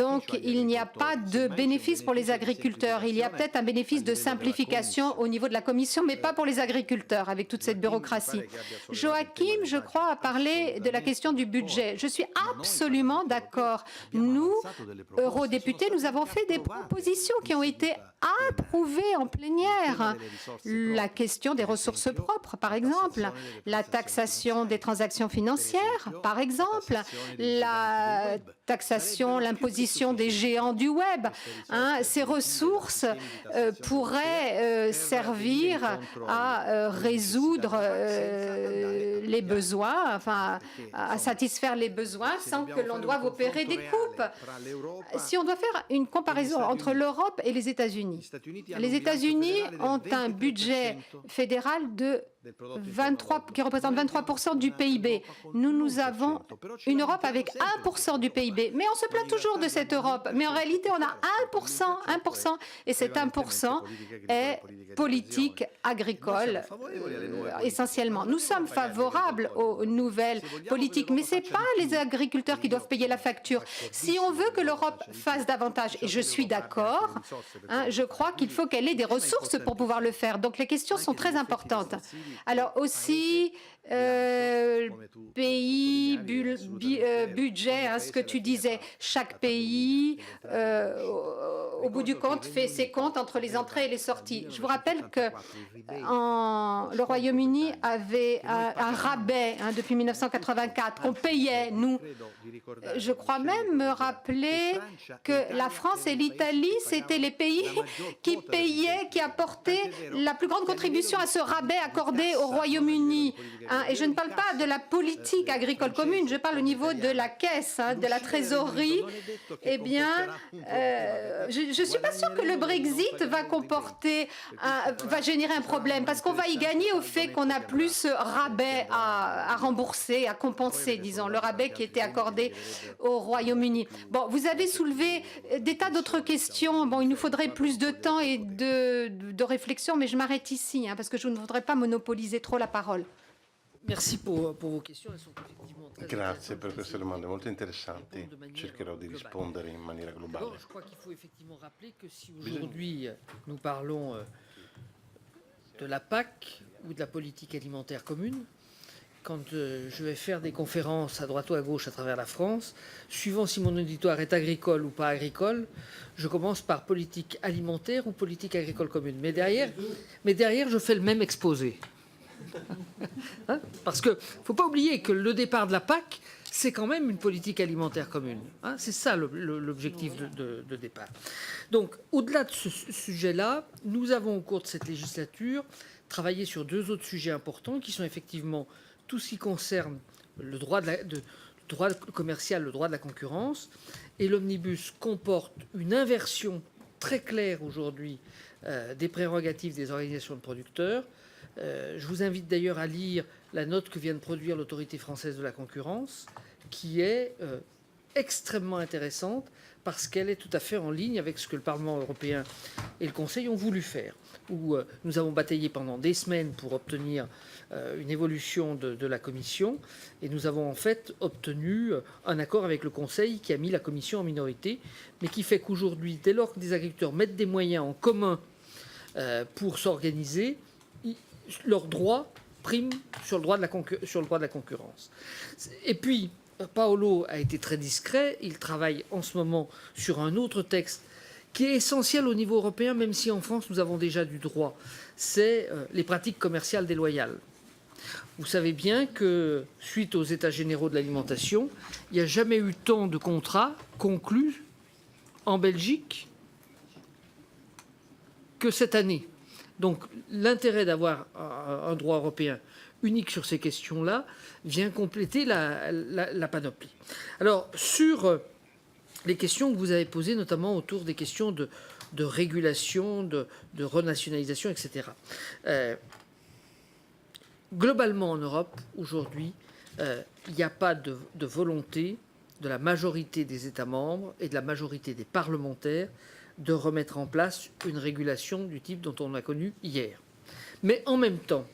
Speaker 3: Donc, il n'y a pas de bénéfice pour les agriculteurs. Il y a peut-être un bénéfice de simplification au niveau de la Commission, mais pas pour les agriculteurs, avec toute cette bureaucratie. Joachim, je crois, a parlé de la question du budget. Je suis absolument d'accord. Nous, eurodéputés, nous avons fait des propositions qui ont été approuvées en plénière. La question des ressources propres, par exemple, la taxation des transactions financières, par exemple, la taxation, l'imposition des géants du web. Hein, ces ressources pourraient servir à résoudre les besoins, enfin, à satisfaire les besoins sans que l'on doive opérer des coupes. Si on doit faire une comparaison entre l'Europe et les États-Unis ont un budget fédéral de 23, qui représente 23% du PIB. Nous avons une Europe avec 1% du PIB. Mais on se plaint toujours de cette Europe. Mais en réalité, on a 1%, et cet 1% est politique agricole, essentiellement. Nous sommes favorables aux nouvelles politiques, mais ce n'est pas les agriculteurs qui doivent payer la facture. Si on veut que l'Europe fasse davantage, et je suis d'accord, hein, je crois qu'il faut qu'elle ait des ressources pour pouvoir le faire. Donc les questions sont très importantes. Alors aussi, pays, budget, hein, ce que tu disais, chaque pays, au bout du compte, fait ses comptes entre les entrées et les sorties. Je vous rappelle que le Royaume-Uni avait un rabais, hein, depuis 1984, qu'on payait, nous. Je crois même me rappeler que la France et l'Italie, c'était les pays qui payaient, qui apportaient la plus grande contribution à ce rabais accordé au Royaume-Uni. Hein, et je ne parle pas de la politique agricole commune, je parle au niveau de la caisse, hein, de la trésorerie. Eh bien, je ne suis pas sûre que le Brexit va générer un problème, parce qu'on va y gagner au fait qu'on a plus rabais à rembourser, à compenser, disons, le rabais qui était accordé au Royaume-Uni. Bon, vous avez soulevé des tas d'autres questions. Bon, il nous faudrait plus de temps et de réflexion, mais je m'arrête ici, hein, parce que je ne voudrais pas monopoliser trop la parole.
Speaker 4: Merci pour vos questions. Elles sont effectivement très
Speaker 13: Grazie per queste domande molto interessanti. Cercherò di rispondere in maniera globale.
Speaker 4: Je crois qu'il faut effectivement rappeler que si aujourd'hui nous parlons de la PAC ou de la politique alimentaire commune, quand je vais faire des conférences à droite ou à gauche à travers la France, suivant si mon auditoire est agricole ou pas agricole, je commence par politique alimentaire ou politique agricole commune. Mais derrière, je fais le même exposé. Hein, parce qu'il ne faut pas oublier que le départ de la PAC, c'est quand même une politique alimentaire commune. Hein, c'est ça l'objectif de départ. Donc, au-delà de ce sujet-là, nous avons au cours de cette législature travaillé sur deux autres sujets importants qui sont effectivement tout ce qui concerne le droit commercial, le droit de la concurrence. Et l'omnibus comporte une inversion très claire aujourd'hui des prérogatives des organisations de producteurs. Je vous invite d'ailleurs à lire la note que vient de produire l'autorité française de la concurrence, qui est extrêmement intéressante parce qu'elle est tout à fait en ligne avec ce que le Parlement européen et le Conseil ont voulu faire, où nous avons bataillé pendant des semaines pour obtenir une évolution de la Commission, et nous avons en fait obtenu un accord avec le Conseil qui a mis la Commission en minorité, mais qui fait qu'aujourd'hui, dès lors que des agriculteurs mettent des moyens en commun pour s'organiser, leurs droits priment sur le droit de la concurrence. Et puis, Paolo a été très discret. Il travaille en ce moment sur un autre texte qui est essentiel au niveau européen, même si en France, nous avons déjà du droit. C'est les pratiques commerciales déloyales. Vous savez bien que, suite aux États généraux de l'alimentation, il n'y a jamais eu tant de contrats conclus en Belgique que cette année. Donc l'intérêt d'avoir un droit européen unique sur ces questions-là vient compléter la panoplie. Alors, sur les questions que vous avez posées, notamment autour des questions de régulation, de renationalisation, etc. Globalement, en Europe, aujourd'hui, il n'y a pas de volonté de la majorité des États membres et de la majorité des parlementaires de remettre en place une régulation du type dont on a connu hier. Mais en même temps,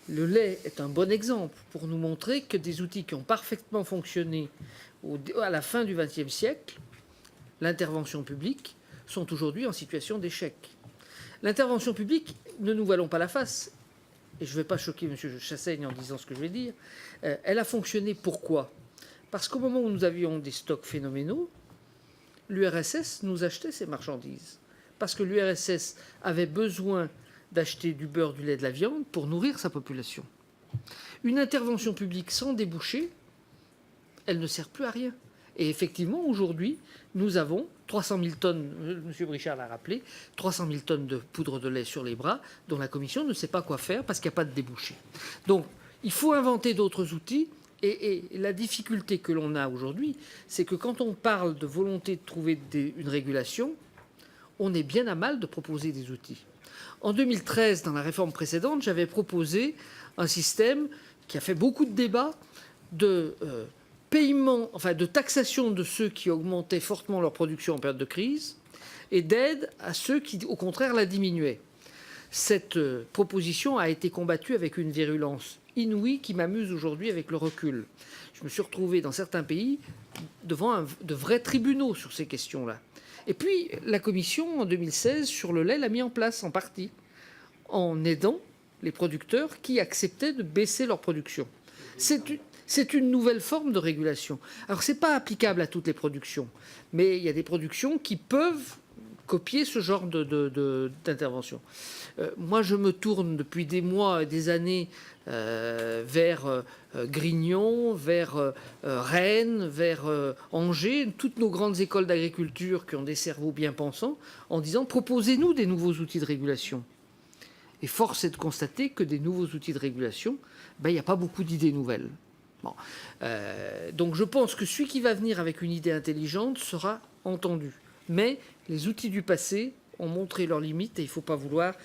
Speaker 4: le lait est un bon exemple pour nous montrer que des outils qui ont parfaitement fonctionné à la fin du XXe siècle, l'intervention publique, sont aujourd'hui en situation d'échec. L'intervention publique, ne nous voilons pas la face, et je ne vais pas choquer M. Chassaigne en disant ce que je vais dire, elle a fonctionné pourquoi ? Parce qu'au moment où nous avions des stocks phénoménaux, l'URSS nous achetait ces marchandises. Parce que l'URSS avait besoin d'acheter du beurre, du lait, de la viande pour nourrir sa population. Une intervention publique sans débouché, elle ne sert plus à rien. Et effectivement, aujourd'hui, nous avons 300 000 tonnes, M. Brichard l'a rappelé, 300 000 tonnes de poudre de lait sur les bras, dont la Commission ne sait pas quoi faire parce qu'il n'y a pas de débouché. Donc, il faut inventer d'autres outils. Et la difficulté que l'on a aujourd'hui, c'est que quand on parle de volonté de trouver une régulation, on est bien à mal de proposer des outils. En 2013, dans la réforme précédente, j'avais proposé un système qui a fait beaucoup de débats de paiement, enfin de taxation de ceux qui augmentaient fortement leur production en période de crise et d'aide à ceux qui, au contraire, la diminuaient. Cette proposition a été combattue avec une virulence inouïe qui m'amuse aujourd'hui avec le recul. Je me suis retrouvé dans certains pays devant de vrais tribunaux sur ces questions-là. Et puis, la Commission, en 2016, sur le lait, l'a mis en place en partie, en aidant les producteurs qui acceptaient de baisser leur production. C'est une nouvelle forme de régulation. Alors, ce n'est pas applicable à toutes les productions, mais il y a des productions qui peuvent copier ce genre d'intervention. Moi, je me tourne depuis des mois et des années vers Grignon, vers Rennes, vers Angers, toutes nos grandes écoles d'agriculture qui ont des cerveaux bien pensants, en disant « proposez-nous des nouveaux outils de régulation ». Et force est de constater que des nouveaux outils de régulation, il n'y a pas beaucoup d'idées nouvelles. Bon. Donc je pense que celui qui va venir avec une idée intelligente sera entendu. Mais les outils du passé ont montré leurs limites et il ne faut pas vouloir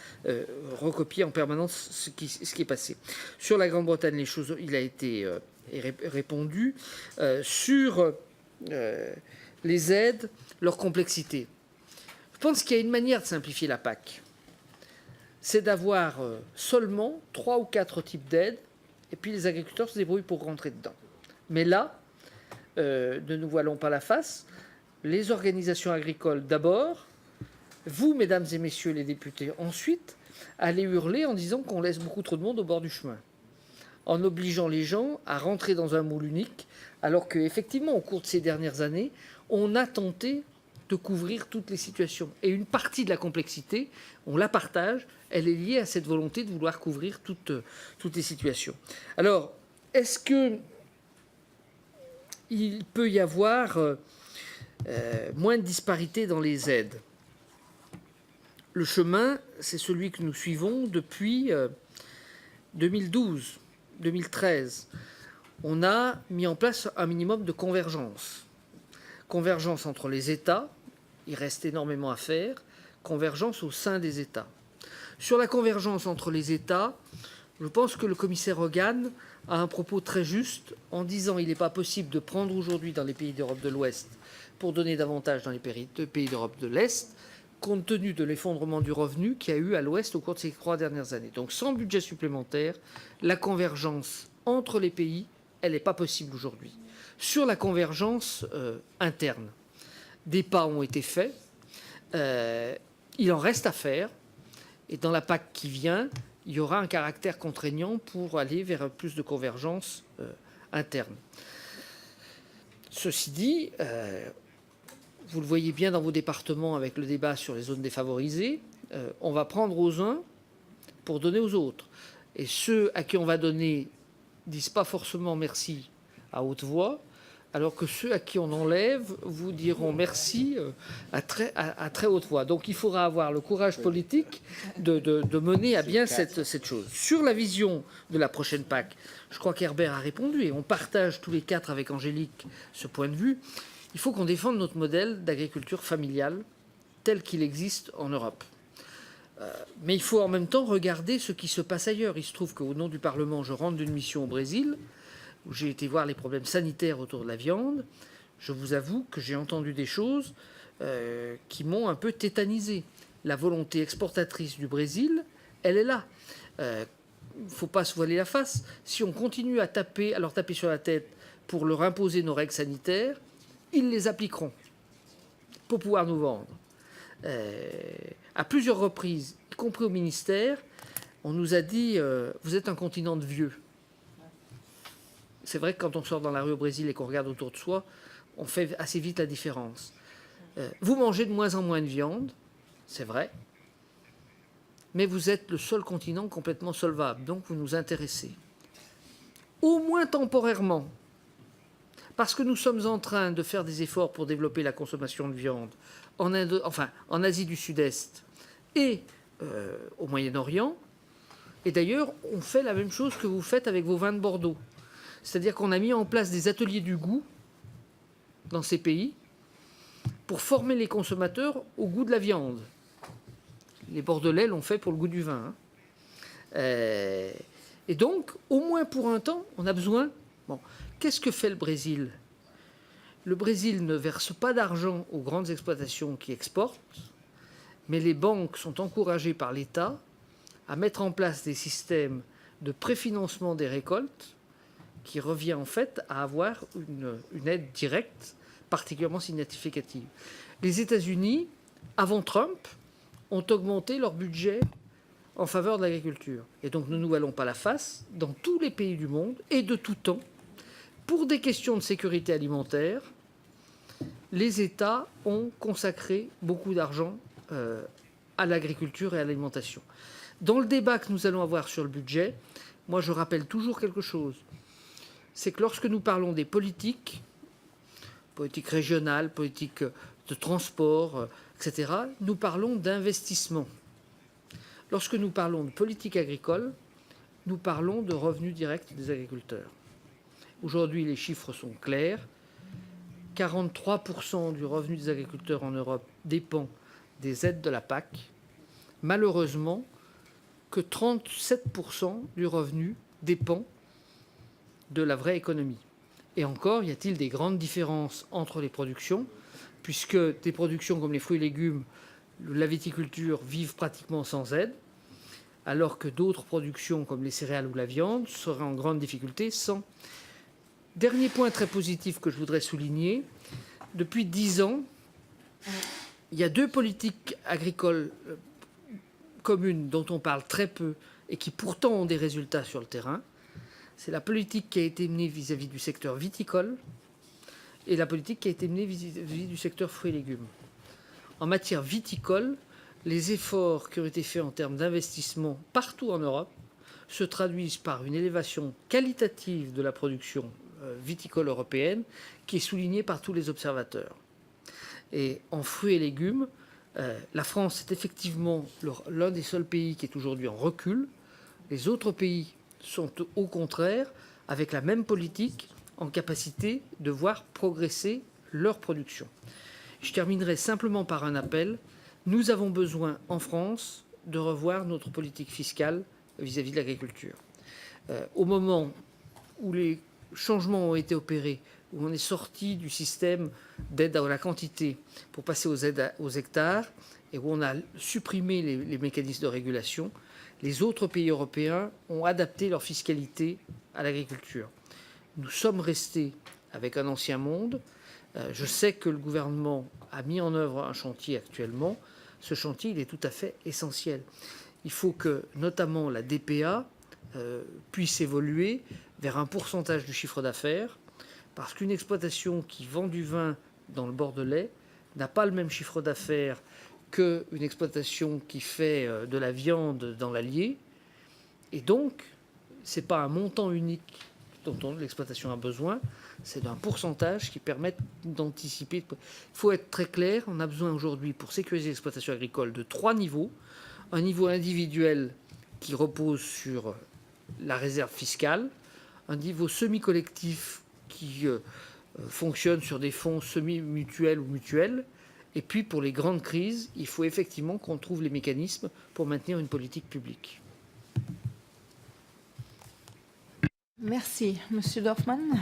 Speaker 4: recopier en permanence ce qui est passé. Sur la Grande-Bretagne, les choses, il a été répondu. Sur les aides, leur complexité. Je pense qu'il y a une manière de simplifier la PAC. C'est d'avoir seulement 3 ou 4 types d'aides et puis les agriculteurs se débrouillent pour rentrer dedans. Mais là, ne nous voilons pas la face, les organisations agricoles d'abord, vous, mesdames et messieurs les députés, ensuite, allez hurler en disant qu'on laisse beaucoup trop de monde au bord du chemin, en obligeant les gens à rentrer dans un moule unique, alors qu'effectivement, au cours de ces dernières années, on a tenté de couvrir toutes les situations. Et une partie de la complexité, on la partage, elle est liée à cette volonté de vouloir couvrir toutes les situations. Alors, est-ce qu'il peut y avoir moins de disparité dans les aides? Le chemin, c'est celui que nous suivons depuis 2012, 2013. On a mis en place un minimum de convergence. Convergence entre les États, il reste énormément à faire. Convergence au sein des États. Sur la convergence entre les États, je pense que le commissaire Hogan a un propos très juste en disant qu'il n'est pas possible de prendre aujourd'hui dans les pays d'Europe de l'Ouest pour donner davantage dans les pays d'Europe de l'Est, compte tenu de l'effondrement du revenu qu'il y a eu à l'Ouest au cours de ces 3 dernières années. Donc sans budget supplémentaire, la convergence entre les pays, elle n'est pas possible aujourd'hui. Sur la convergence interne, des pas ont été faits, il en reste à faire, et dans la PAC qui vient, il y aura un caractère contraignant pour aller vers plus de convergence interne. Ceci dit, vous le voyez bien dans vos départements avec le débat sur les zones défavorisées, on va prendre aux uns pour donner aux autres. Et ceux à qui on va donner disent pas forcément merci à haute voix. alors que ceux à qui on enlève vous diront merci à très haute voix. Donc il faudra avoir le courage politique de mener à bien cette chose. Sur la vision de la prochaine PAC, je crois qu'Herbert a répondu, et on partage tous les quatre avec Angélique ce point de vue. Il faut qu'on défende notre modèle d'agriculture familiale tel qu'il existe en Europe. Mais il faut en même temps regarder ce qui se passe ailleurs. Il se trouve qu'au nom du Parlement, je rentre d'une mission au Brésil, où j'ai été voir les problèmes sanitaires autour de la viande. Je vous avoue que j'ai entendu des choses qui m'ont un peu tétanisé. La volonté exportatrice du Brésil, elle est là. Il ne faut pas se voiler la face. Si on continue à leur taper sur la tête pour leur imposer nos règles sanitaires, ils les appliqueront pour pouvoir nous vendre. À plusieurs reprises, y compris au ministère, on nous a dit vous êtes un continent de vieux. C'est vrai que quand on sort dans la rue au Brésil et qu'on regarde autour de soi, on fait assez vite la différence. Vous mangez de moins en moins de viande, c'est vrai, mais vous êtes le seul continent complètement solvable, donc vous nous intéressez. Au moins temporairement, parce que nous sommes en train de faire des efforts pour développer la consommation de viande en Asie du Sud-Est et au Moyen-Orient. Et d'ailleurs, on fait la même chose que vous faites avec vos vins de Bordeaux. C'est-à-dire qu'on a mis en place des ateliers du goût dans ces pays pour former les consommateurs au goût de la viande. Les Bordelais l'ont fait pour le goût du vin. Et donc, au moins pour un temps, on a besoin... Bon, qu'est-ce que fait le Brésil ? Le Brésil ne verse pas d'argent aux grandes exploitations qui exportent, mais les banques sont encouragées par l'État à mettre en place des systèmes de préfinancement des récoltes qui revient en fait à avoir une aide directe particulièrement significative. Les États-Unis, avant Trump, ont augmenté leur budget en faveur de l'agriculture. Et donc nous ne nous voilons pas la face, dans tous les pays du monde et de tout temps, pour des questions de sécurité alimentaire, les États ont consacré beaucoup d'argent à l'agriculture et à l'alimentation. Dans le débat que nous allons avoir sur le budget, moi je rappelle toujours quelque chose. C'est que lorsque nous parlons des politiques régionales, politiques de transport, etc., nous parlons d'investissement. Lorsque nous parlons de politique agricole, nous parlons de revenus directs des agriculteurs. Aujourd'hui, les chiffres sont clairs. 43% du revenu des agriculteurs en Europe dépend des aides de la PAC. Malheureusement, que 37% du revenu dépend de la vraie économie. Et encore, y a-t-il des grandes différences entre les productions, puisque des productions comme les fruits et légumes, la viticulture vivent pratiquement sans aide, alors que d'autres productions comme les céréales ou la viande seraient en grande difficulté sans. Dernier point très positif que je voudrais souligner, depuis 10 ans, il y a 2 politiques agricoles communes dont on parle très peu et qui pourtant ont des résultats sur le terrain. C'est la politique qui a été menée vis-à-vis du secteur viticole et la politique qui a été menée vis-à-vis du secteur fruits et légumes. En matière viticole, les efforts qui ont été faits en termes d'investissement partout en Europe se traduisent par une élévation qualitative de la production viticole européenne qui est soulignée par tous les observateurs. Et en fruits et légumes, la France est effectivement l'un des seuls pays qui est aujourd'hui en recul. Les autres pays sont au contraire, avec la même politique, en capacité de voir progresser leur production. Je terminerai simplement par un appel. Nous avons besoin en France de revoir notre politique fiscale vis-à-vis de l'agriculture. Au moment où les changements ont été opérés, où on est sorti du système d'aide à la quantité pour passer aux aides aux hectares, et où on a supprimé les mécanismes de régulation, les autres pays européens ont adapté leur fiscalité à l'agriculture. Nous sommes restés avec un ancien monde. Je sais que le gouvernement a mis en œuvre un chantier actuellement. Ce chantier, il est tout à fait essentiel. Il faut que, notamment, la DPA puisse évoluer vers un pourcentage du chiffre d'affaires, parce qu'une exploitation qui vend du vin dans le Bordelais n'a pas le même chiffre d'affaires qu'une exploitation qui fait de la viande dans l'Allier. Et donc, ce n'est pas un montant unique dont l'exploitation a besoin, c'est d'un pourcentage qui permette d'anticiper. Il faut être très clair, on a besoin aujourd'hui, pour sécuriser l'exploitation agricole, de 3 niveaux. Un niveau individuel qui repose sur la réserve fiscale, un niveau semi-collectif qui fonctionne sur des fonds semi-mutuels ou mutuels, et puis pour les grandes crises, il faut effectivement qu'on trouve les mécanismes pour maintenir une politique publique.
Speaker 1: Merci. Monsieur Dorfman.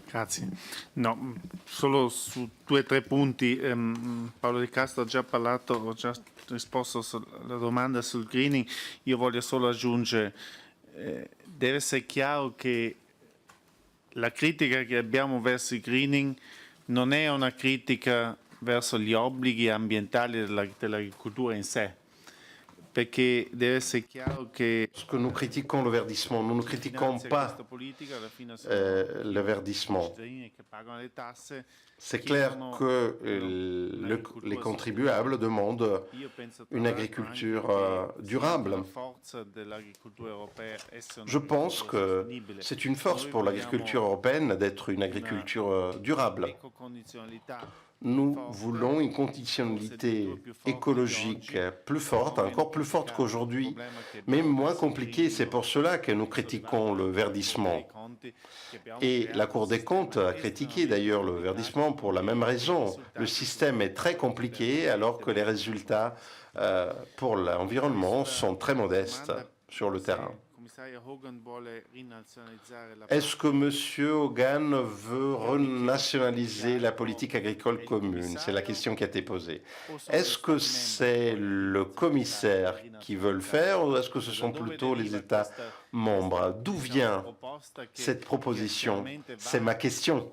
Speaker 5: Grazie. No, solo su 2 o 3 punti. Paolo Di Castro ha già parlato, ho già risposto alla domanda sul greening. Io voglio solo aggiungere, deve essere chiaro che la critica che abbiamo verso il greening non è una critica verso gli obblighi ambientali dell'agricoltura in sé. Perché deve essere chiaro che
Speaker 13: ce que nous critiquons le verdissement, nous ne critiquons pas le verdissement. C'est clair que les contribuables demandent une agriculture durable. Je pense que c'est une force pour l'agriculture européenne d'être une agriculture durable. Nous voulons une conditionnalité écologique plus forte, encore plus forte qu'aujourd'hui, mais moins compliquée. C'est pour cela que nous critiquons le verdissement. Et la Cour des comptes a critiqué d'ailleurs le verdissement pour la même raison. Le système est très compliqué alors que les résultats pour l'environnement sont très modestes sur le terrain. Est-ce que M. Hogan veut renationaliser la politique agricole commune? C'est la question qui a été posée. Est-ce que c'est le commissaire qui veut le faire ou est-ce que ce sont plutôt les États membres? D'où vient cette proposition? C'est ma question,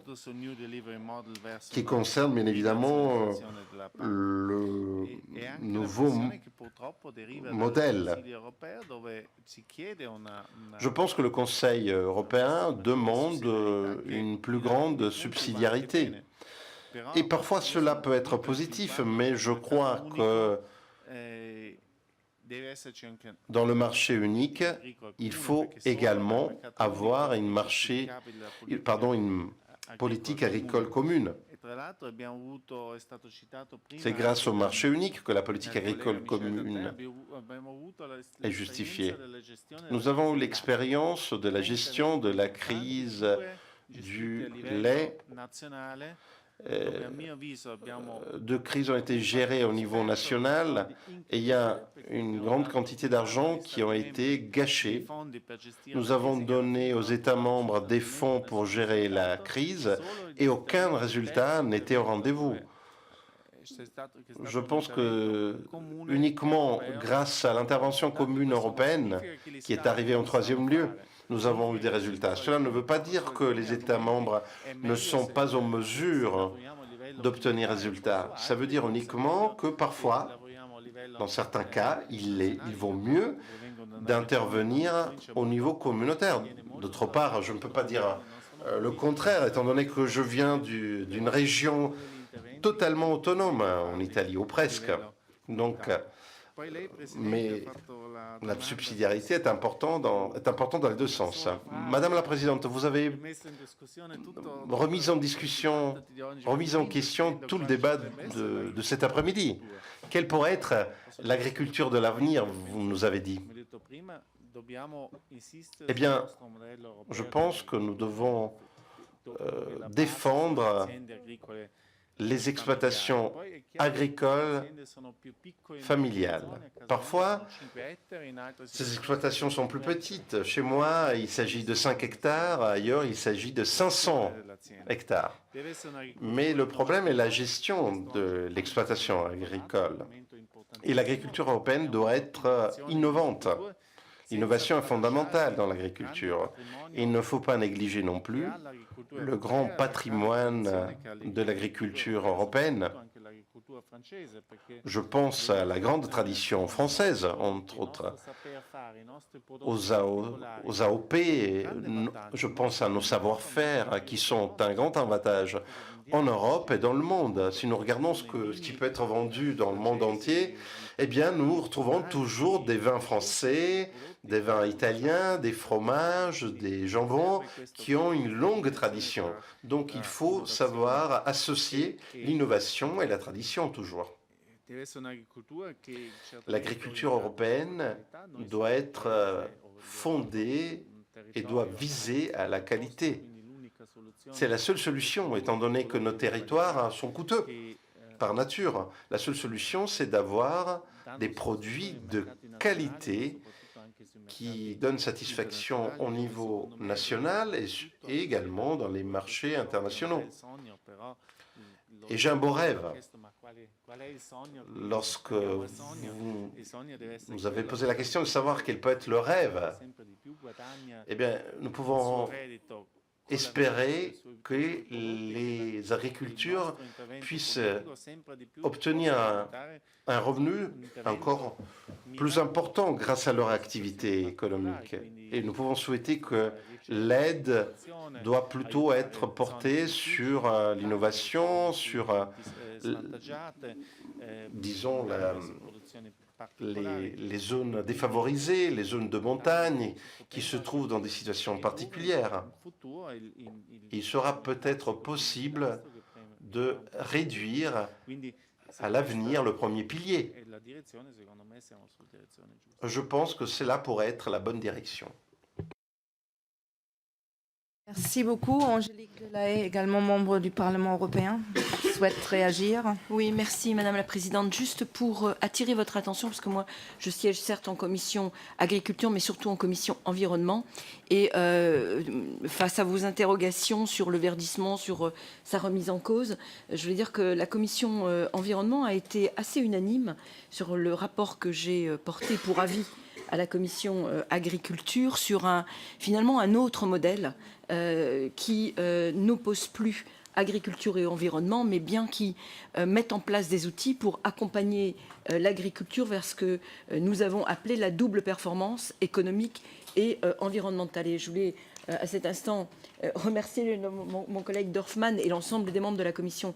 Speaker 13: qui concerne bien évidemment le nouveau modèle. Je pense que le Conseil européen demande une plus grande subsidiarité. Et parfois cela peut être positif, mais je crois que dans le marché unique, il faut également avoir une politique agricole commune. C'est grâce au marché unique que la politique agricole commune est justifiée. Nous avons eu l'expérience de la gestion de la crise du lait. Deux crises ont été gérées au niveau national et il y a une grande quantité d'argent qui ont été gâchés. Nous avons donné aux États membres des fonds pour gérer la crise et aucun résultat n'était au rendez-vous. Je pense que uniquement grâce à l'intervention commune européenne qui est arrivée en troisième lieu, nous avons eu des résultats. Cela ne veut pas dire que les États membres ne sont pas en mesure d'obtenir résultats. Ça veut dire uniquement que parfois, dans certains cas, il vaut mieux d'intervenir au niveau communautaire. D'autre part, je ne peux pas dire le contraire, étant donné que je viens d'une région totalement autonome en Italie, ou presque. Donc, mais la subsidiarité est importante dans les deux sens. Madame la Présidente, vous avez remis en question tout le débat de cet après-midi. Quelle pourrait être l'agriculture de l'avenir, vous nous avez dit? Eh bien, je pense que nous devons défendre les exploitations agricoles familiales. Parfois, ces exploitations sont plus petites. Chez moi, il s'agit de 5 hectares, ailleurs, il s'agit de 500 hectares. Mais le problème est la gestion de l'exploitation agricole. Et l'agriculture européenne doit être innovante. L'innovation est fondamentale dans l'agriculture. Il ne faut pas négliger non plus le grand patrimoine de l'agriculture européenne, Je pense à la grande tradition française, entre autres, aux AOP, je pense à nos savoir-faire qui sont un grand avantage en Europe et dans le monde. Si nous regardons ce qui peut être vendu dans le monde entier, eh bien, nous retrouvons toujours des vins français, des vins italiens, des fromages, des jambons qui ont une longue tradition. Donc, il faut savoir associer l'innovation et la tradition toujours. L'agriculture européenne doit être fondée et doit viser à la qualité. C'est la seule solution, étant donné que nos territoires sont coûteux par nature. La seule solution, c'est d'avoir des produits de qualité qui donnent satisfaction au niveau national et également dans les marchés internationaux. Et j'ai un beau rêve. Lorsque vous avez posé la question de savoir quel peut être le rêve, eh bien, nous pouvons espérer que les agriculteurs puissent obtenir un revenu encore plus important grâce à leur activité économique. Et nous pouvons souhaiter que l'aide doit plutôt être portée sur l'innovation, sur, disons, les zones défavorisées, les zones de montagne qui se trouvent dans des situations particulières. Il sera peut-être possible de réduire à l'avenir le premier pilier. Je pense que cela pourrait être la bonne direction.
Speaker 1: Merci beaucoup. Angélique Delahaye, également membre du Parlement européen, souhaite réagir.
Speaker 14: Oui, merci Madame la Présidente. Juste pour attirer votre attention, parce que moi je siège certes en commission agriculture, mais surtout en commission environnement. Et face à vos interrogations sur le verdissement, sur sa remise en cause, je veux dire que la commission environnement a été assez unanime sur le rapport que j'ai porté pour avis à la commission agriculture sur finalement un autre modèle qui n'oppose plus agriculture et environnement, mais bien qui met en place des outils pour accompagner l'agriculture vers ce que nous avons appelé la double performance économique et environnementale. Et je voulais à cet instant remercier mon collègue Dorfmann et l'ensemble des membres de la commission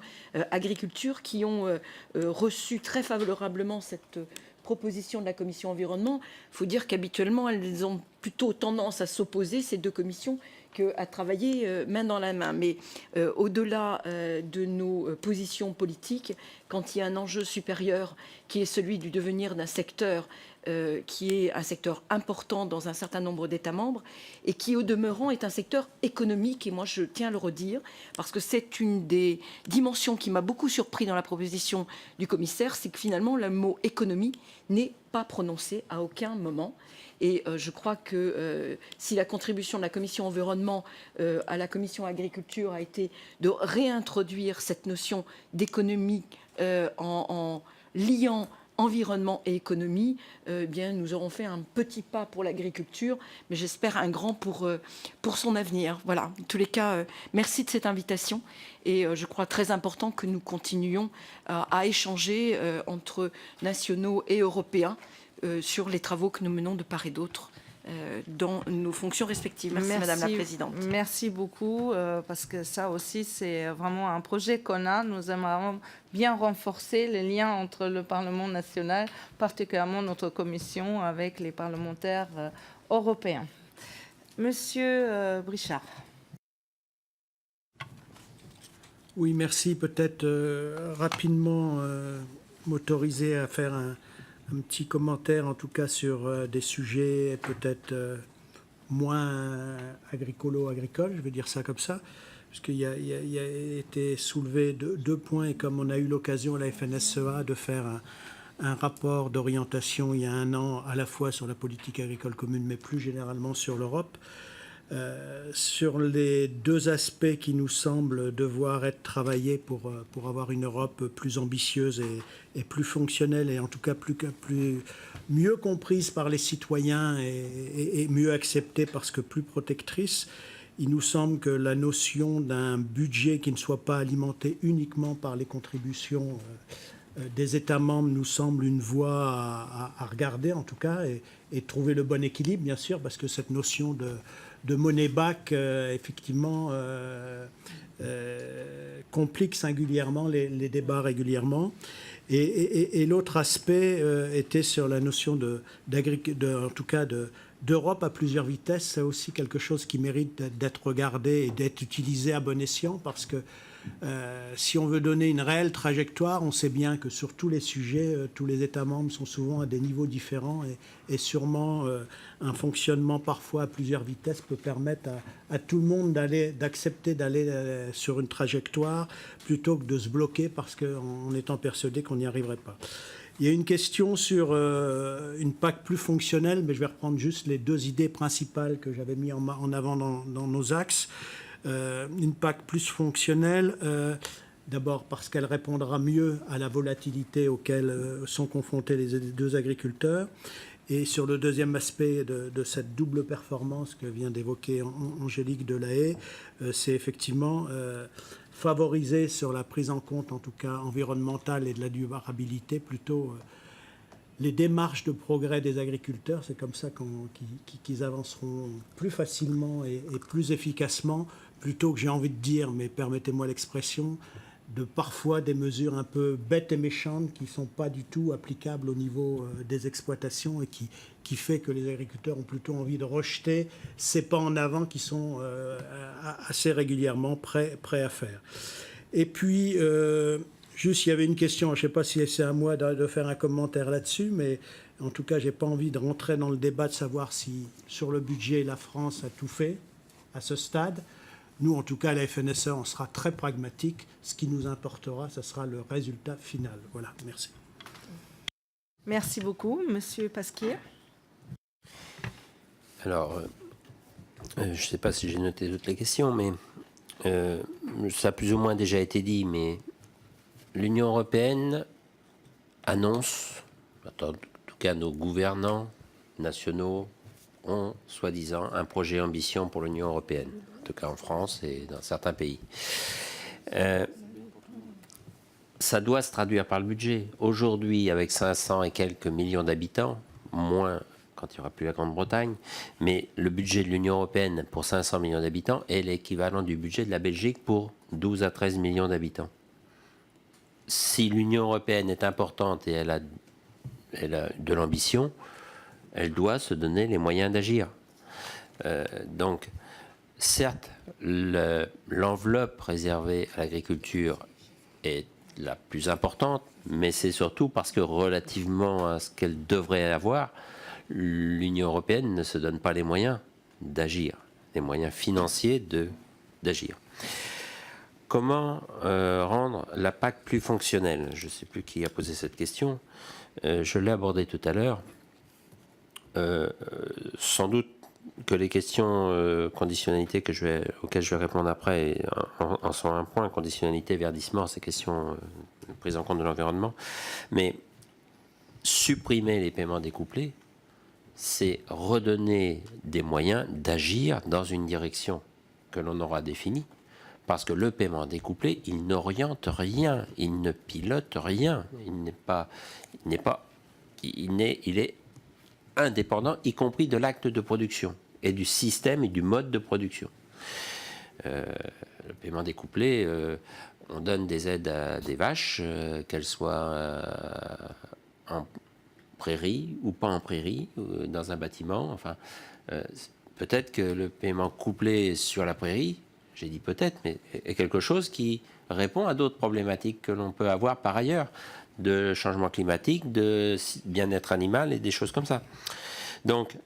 Speaker 14: agriculture qui ont reçu très favorablement cette proposition de la commission environnement. Il faut dire qu'habituellement, elles ont plutôt tendance à s'opposer, ces deux commissions, qu'à travailler main dans la main. Mais au-delà de nos positions politiques, quand il y a un enjeu supérieur qui est celui du devenir d'un secteur qui est un secteur important dans un certain nombre d'États membres et qui, au demeurant, est un secteur économique. Et moi, je tiens à le redire, parce que c'est une des dimensions qui m'a beaucoup surpris dans la proposition du commissaire, c'est que finalement, le mot économie n'est pas prononcé à aucun moment. Et je crois que si la contribution de la commission environnement à la commission agriculture a été de réintroduire cette notion d'économie en liant environnement et économie, bien, nous aurons fait un petit pas pour l'agriculture, mais j'espère un grand pour son avenir. Voilà, en tous les cas, merci de cette invitation et je crois très important que nous continuions à échanger entre nationaux et européens sur les travaux que nous menons de part et d'autre dans nos fonctions respectives. Merci Madame la Présidente.
Speaker 1: Merci beaucoup, parce que ça aussi, c'est vraiment un projet qu'on a. Nous aimerions bien renforcer les liens entre le Parlement national, particulièrement notre commission, avec les parlementaires européens. Monsieur Brichard.
Speaker 6: Oui, merci. Peut-être rapidement m'autoriser à faire un petit commentaire, en tout cas, sur des sujets peut-être moins agricolo-agricoles, je vais dire ça comme ça, parce qu'il y a été soulevé deux points, et comme on a eu l'occasion à la FNSEA de faire un rapport d'orientation il y a un an, à la fois sur la politique agricole commune, mais plus généralement sur l'Europe, sur les deux aspects qui nous semblent devoir être travaillés pour avoir une Europe plus ambitieuse et plus fonctionnelle, et en tout cas mieux comprise par les citoyens et mieux acceptée parce que plus protectrice. Il nous semble que la notion d'un budget qui ne soit pas alimenté uniquement par les contributions des États membres nous semble une voie à regarder en tout cas et trouver le bon équilibre, bien sûr, parce que cette notion de money back, effectivement, complique singulièrement les débats régulièrement. Et l'autre aspect était sur la notion en tout cas d'Europe à plusieurs vitesses. C'est aussi quelque chose qui mérite d'être regardé et d'être utilisé à bon escient, parce que si on veut donner une réelle trajectoire, on sait bien que sur tous les sujets, tous les États membres sont souvent à des niveaux différents et sûrement un fonctionnement parfois à plusieurs vitesses peut permettre à tout le monde d'accepter d'aller sur une trajectoire plutôt que de se bloquer en étant persuadé qu'on n'y arriverait pas. Il y a une question sur une PAC plus fonctionnelle, mais je vais reprendre juste les deux idées principales que j'avais mis en avant dans nos axes. Une PAC plus fonctionnelle, d'abord parce qu'elle répondra mieux à la volatilité auquel sont confrontés les deux agriculteurs. Et sur le deuxième aspect de cette double performance que vient d'évoquer Angélique Delahaye, c'est effectivement favoriser sur la prise en compte, en tout cas environnementale et de la durabilité, plutôt les démarches de progrès des agriculteurs. C'est comme ça qu'ils avanceront plus facilement et plus efficacement, plutôt que, j'ai envie de dire, mais permettez-moi l'expression, de parfois des mesures un peu bêtes et méchantes qui ne sont pas du tout applicables au niveau des exploitations et qui fait que les agriculteurs ont plutôt envie de rejeter ces pas en avant qui sont assez régulièrement prêts à faire. Et puis, juste, il y avait une question, je ne sais pas si c'est à moi de faire un commentaire là-dessus, mais en tout cas, je n'ai pas envie de rentrer dans le débat de savoir si, sur le budget, la France a tout fait à ce stade. Nous, en tout cas, à la FNSE, on sera très pragmatique. Ce qui nous importera, ce sera le résultat final. Voilà, merci.
Speaker 1: Merci beaucoup. Monsieur Pasquier.
Speaker 7: Alors, je ne sais pas si j'ai noté toutes les questions, mais ça a plus ou moins déjà été dit, mais l'Union européenne annonce, en tout cas nos gouvernants nationaux ont, soi-disant, un projet ambition pour l'Union européenne, en tout cas en France et dans certains pays. Ça doit se traduire par le budget. Aujourd'hui, avec 500 et quelques millions d'habitants, moins quand il n'y aura plus la Grande-Bretagne, mais le budget de l'Union européenne pour 500 millions d'habitants est l'équivalent du budget de la Belgique pour 12 à 13 millions d'habitants. Si l'Union européenne est importante et elle a de l'ambition, elle doit se donner les moyens d'agir. Donc, certes, l'enveloppe réservée à l'agriculture est la plus importante, mais c'est surtout parce que relativement à ce qu'elle devrait avoir, l'Union européenne ne se donne pas les moyens d'agir, les moyens financiers d'agir. Comment rendre la PAC plus fonctionnelle? Je ne sais plus qui a posé cette question. Je l'ai abordé tout à l'heure. Sans doute que les questions conditionnalité auxquelles je vais répondre après en sont un point, conditionnalité, verdissement, ces questions prise en compte de l'environnement. Mais supprimer les paiements découplés, c'est redonner des moyens d'agir dans une direction que l'on aura définie. Parce que le paiement découplé, il n'oriente rien, il ne pilote rien, il est indépendant, y compris de l'acte de production et du système et du mode de production. Le paiement découplé, on donne des aides à des vaches, qu'elles soient en prairie ou pas en prairie, ou dans un bâtiment. Enfin, peut-être que le paiement couplé sur la prairie, j'ai dit peut-être, mais est quelque chose qui répond à d'autres problématiques que l'on peut avoir par ailleurs, de changement climatique, de bien-être animal et des choses comme ça. Donc,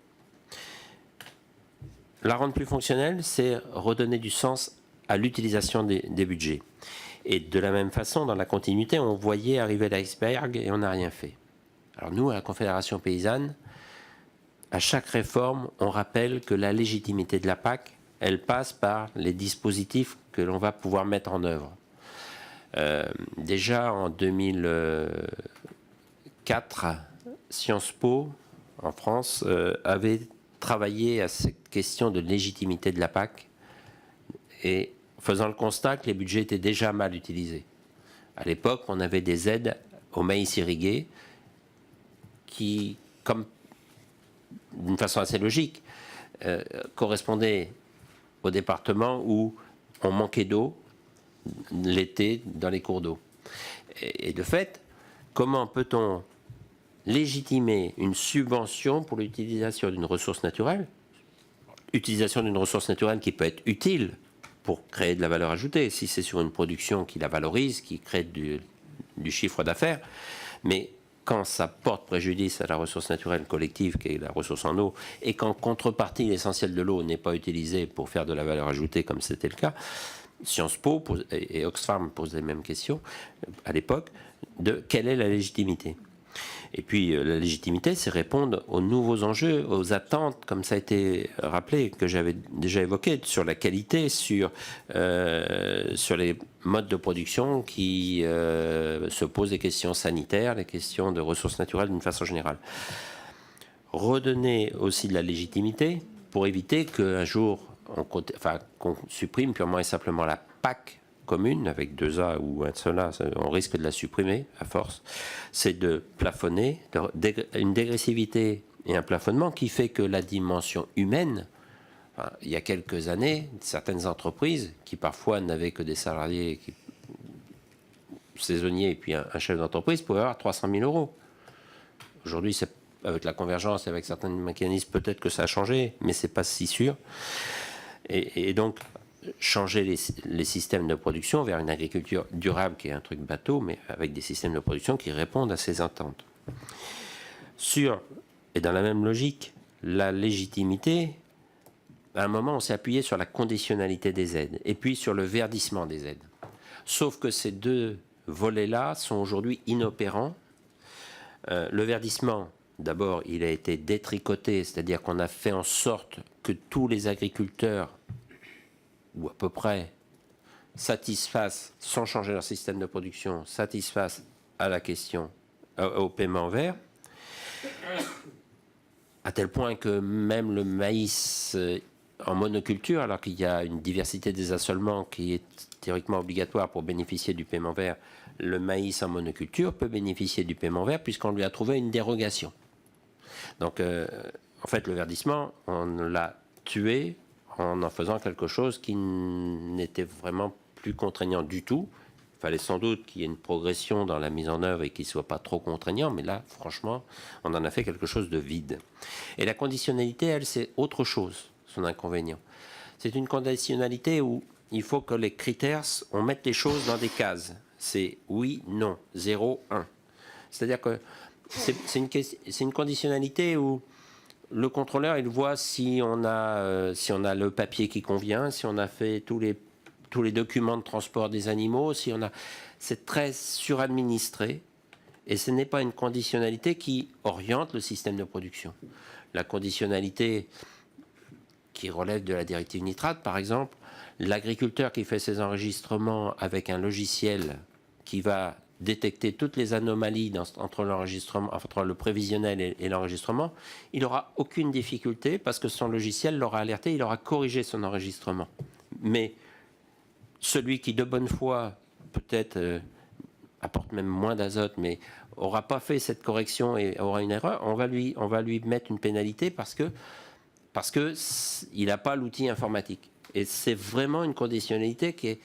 Speaker 7: la rendre plus fonctionnelle, c'est redonner du sens à l'utilisation des budgets. Et de la même façon, dans la continuité, on voyait arriver l'iceberg et on n'a rien fait. Alors nous, à la Confédération paysanne, à chaque réforme, on rappelle que la légitimité de la PAC, elle passe par les dispositifs que l'on va pouvoir mettre en œuvre. Déjà en 2004, Sciences Po, en France, avait travaillé à cette question de légitimité de la PAC et faisant le constat que les budgets étaient déjà mal utilisés. À l'époque, on avait des aides au maïs irrigué, qui, comme d'une façon assez logique, correspondait au département où on manquait d'eau l'été dans les cours d'eau. Et de fait, comment peut-on légitimer une subvention pour l'utilisation d'une ressource naturelle, utilisation d'une ressource naturelle qui peut être utile pour créer de la valeur ajoutée, si c'est sur une production qui la valorise, qui crée du chiffre d'affaires, mais quand ça porte préjudice à la ressource naturelle collective, qui est la ressource en eau, et qu'en contrepartie, l'essentiel de l'eau n'est pas utilisé pour faire de la valeur ajoutée, comme c'était le cas, Sciences Po et Oxfam posent les mêmes questions à l'époque, de quelle est la légitimité. Et puis la légitimité, c'est répondre aux nouveaux enjeux, aux attentes, comme ça a été rappelé, que j'avais déjà évoqué, sur la qualité, sur les modes de production qui se posent des questions sanitaires, les questions de ressources naturelles d'une façon générale. Redonner aussi de la légitimité pour éviter qu'un jour, qu'on supprime purement et simplement la PAC commune, avec 2 A ou un seul A, on risque de la supprimer à force, c'est de plafonner, une dégressivité et un plafonnement qui fait que la dimension humaine, il y a quelques années, certaines entreprises qui parfois n'avaient que des salariés saisonniers et puis un chef d'entreprise pouvaient avoir 300 000 euros. Aujourd'hui, avec la convergence et avec certains mécanismes, peut-être que ça a changé, mais c'est pas si sûr. Et donc, changer les systèmes de production vers une agriculture durable, qui est un truc bateau, mais avec des systèmes de production qui répondent à ces attentes. Et dans la même logique, la légitimité, à un moment, on s'est appuyé sur la conditionnalité des aides, et puis sur le verdissement des aides. Sauf que ces 2 volets-là sont aujourd'hui inopérants. Le verdissement, d'abord, il a été détricoté, c'est-à-dire qu'on a fait en sorte que tous les agriculteurs, ou à peu près, satisfassent, sans changer leur système de production, satisfassent à la question, au paiement vert, à tel point que même le maïs en monoculture, alors qu'il y a une diversité des assolements qui est théoriquement obligatoire pour bénéficier du paiement vert, le maïs en monoculture peut bénéficier du paiement vert puisqu'on lui a trouvé une dérogation. Donc, en fait, le verdissement, on l'a tué en faisant quelque chose qui n'était vraiment plus contraignant du tout. Il fallait sans doute qu'il y ait une progression dans la mise en œuvre et qu'il ne soit pas trop contraignant, mais là, franchement, on en a fait quelque chose de vide. Et la conditionnalité, elle, c'est autre chose, son inconvénient. C'est une conditionnalité où il faut que les critères, on mette les choses dans des cases. C'est oui, non, 0, 1. C'est-à-dire que c'est une conditionnalité où le contrôleur, il voit si on a le papier qui convient, si on a fait tous les documents de transport des animaux, c'est très suradministré et ce n'est pas une conditionnalité qui oriente le système de production. La conditionnalité qui relève de la directive nitrate, par exemple, l'agriculteur qui fait ses enregistrements avec un logiciel qui va détecter toutes les anomalies entre l'enregistrement, entre le prévisionnel et l'enregistrement, il n'aura aucune difficulté parce que son logiciel l'aura alerté, il aura corrigé son enregistrement. Mais celui qui, de bonne foi, peut-être apporte même moins d'azote, mais n'aura pas fait cette correction et aura une erreur, on va lui mettre une pénalité parce que il n'a pas l'outil informatique. Et c'est vraiment une conditionnalité qui est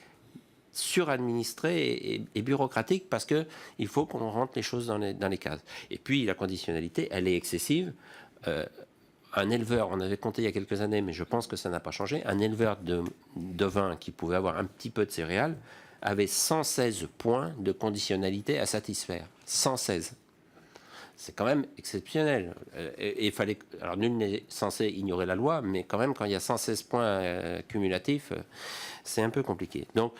Speaker 7: suradministrée et bureaucratique parce qu'il faut qu'on rentre les choses dans les cases. Et puis la conditionnalité, elle est excessive. Un éleveur, on avait compté il y a quelques années, mais je pense que ça n'a pas changé, un éleveur de vin qui pouvait avoir un petit peu de céréales avait 116 points de conditionnalité à satisfaire. 116. C'est quand même exceptionnel. Et il fallait, alors nul n'est censé ignorer la loi, mais quand même quand il y a 116 points cumulatifs, c'est un peu compliqué. Donc,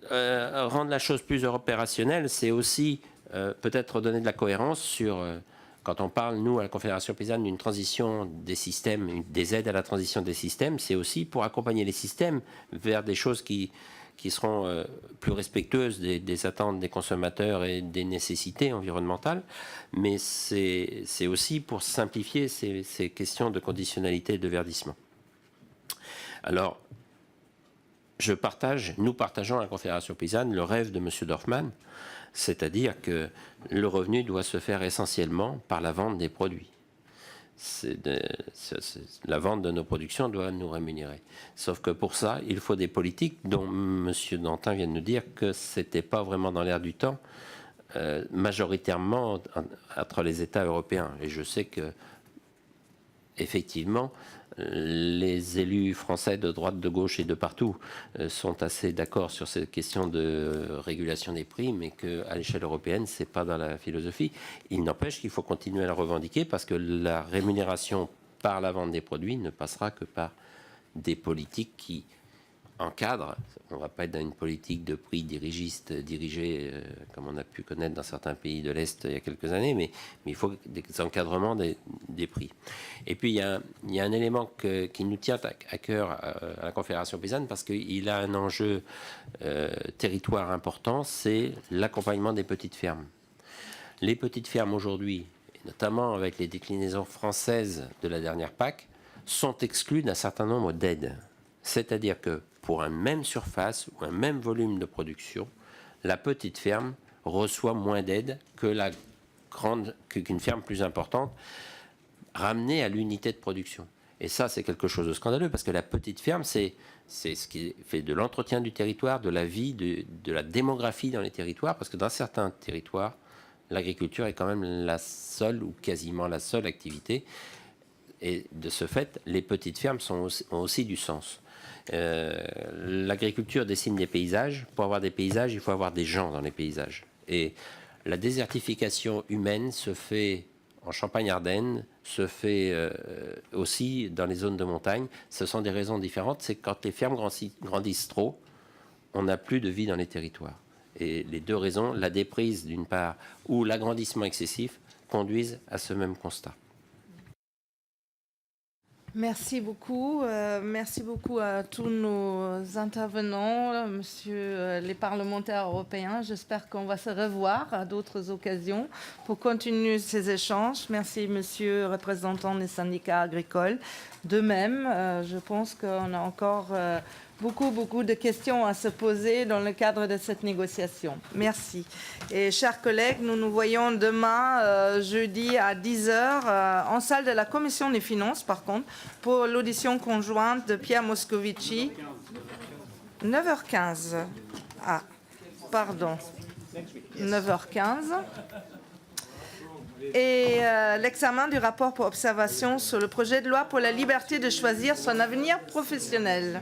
Speaker 7: rendre la chose plus opérationnelle, c'est aussi peut-être donner de la cohérence sur, quand on parle, nous, à la Confédération paysanne, d'une transition des systèmes, des aides à la transition des systèmes, c'est aussi pour accompagner les systèmes vers des choses qui seront plus respectueuses des attentes des consommateurs et des nécessités environnementales, mais c'est aussi pour simplifier ces questions de conditionnalité et de verdissement. Alors, nous partageons à la Confédération paysanne le rêve de M. Dorfmann, c'est-à-dire que le revenu doit se faire essentiellement par la vente des produits. La vente de nos productions doit nous rémunérer. Sauf que pour ça, il faut des politiques dont M. Dantin vient de nous dire que ce n'était pas vraiment dans l'air du temps, majoritairement entre les États européens. Et je sais que, effectivement, les élus français de droite, de gauche et de partout sont assez d'accord sur cette question de régulation des prix, mais qu'à l'échelle européenne, ce n'est pas dans la philosophie. Il n'empêche qu'il faut continuer à la revendiquer parce que la rémunération par la vente des produits ne passera que par des politiques qui encadrent. On ne va pas être dans une politique de prix dirigiste, dirigée comme on a pu connaître dans certains pays de l'Est il y a quelques années, mais il faut des encadrements des prix. Et puis il y a un élément qui nous tient à cœur à la Confédération paysanne parce qu'il a un enjeu territoire important, c'est l'accompagnement des petites fermes. Les petites fermes aujourd'hui, et notamment avec les déclinaisons françaises de la dernière PAC, sont exclues d'un certain nombre d'aides. C'est-à-dire que pour une même surface ou un même volume de production, la petite ferme reçoit moins d'aide qu'une ferme plus importante, ramenée à l'unité de production. Et ça, c'est quelque chose de scandaleux, parce que la petite ferme, c'est ce qui fait de l'entretien du territoire, de la vie, de la démographie dans les territoires, parce que dans certains territoires, l'agriculture est quand même la seule ou quasiment la seule activité. Et de ce fait, les petites fermes ont aussi du sens. L'agriculture dessine des paysages. Pour avoir des paysages, il faut avoir des gens dans les paysages. Et la désertification humaine se fait en Champagne-Ardenne, se fait aussi dans les zones de montagne. Ce sont des raisons différentes. C'est quand les fermes grandissent trop, on n'a plus de vie dans les territoires. Et les deux raisons, la déprise d'une part ou l'agrandissement excessif, conduisent à ce même constat.
Speaker 1: Merci beaucoup. Merci beaucoup à tous nos intervenants, monsieur les parlementaires européens. J'espère qu'on va se revoir à d'autres occasions pour continuer ces échanges. Merci, monsieur le représentant des syndicats agricoles. De même, je pense qu'on a encore beaucoup de questions à se poser dans le cadre de cette négociation. Merci. Et chers collègues, nous nous voyons demain, jeudi à 10h, en salle de la Commission des finances, par contre, pour l'audition conjointe de Pierre Moscovici. 9h15. Ah, pardon. 9h15. Et l'examen du rapport pour observation sur le projet de loi pour la liberté de choisir son avenir professionnel.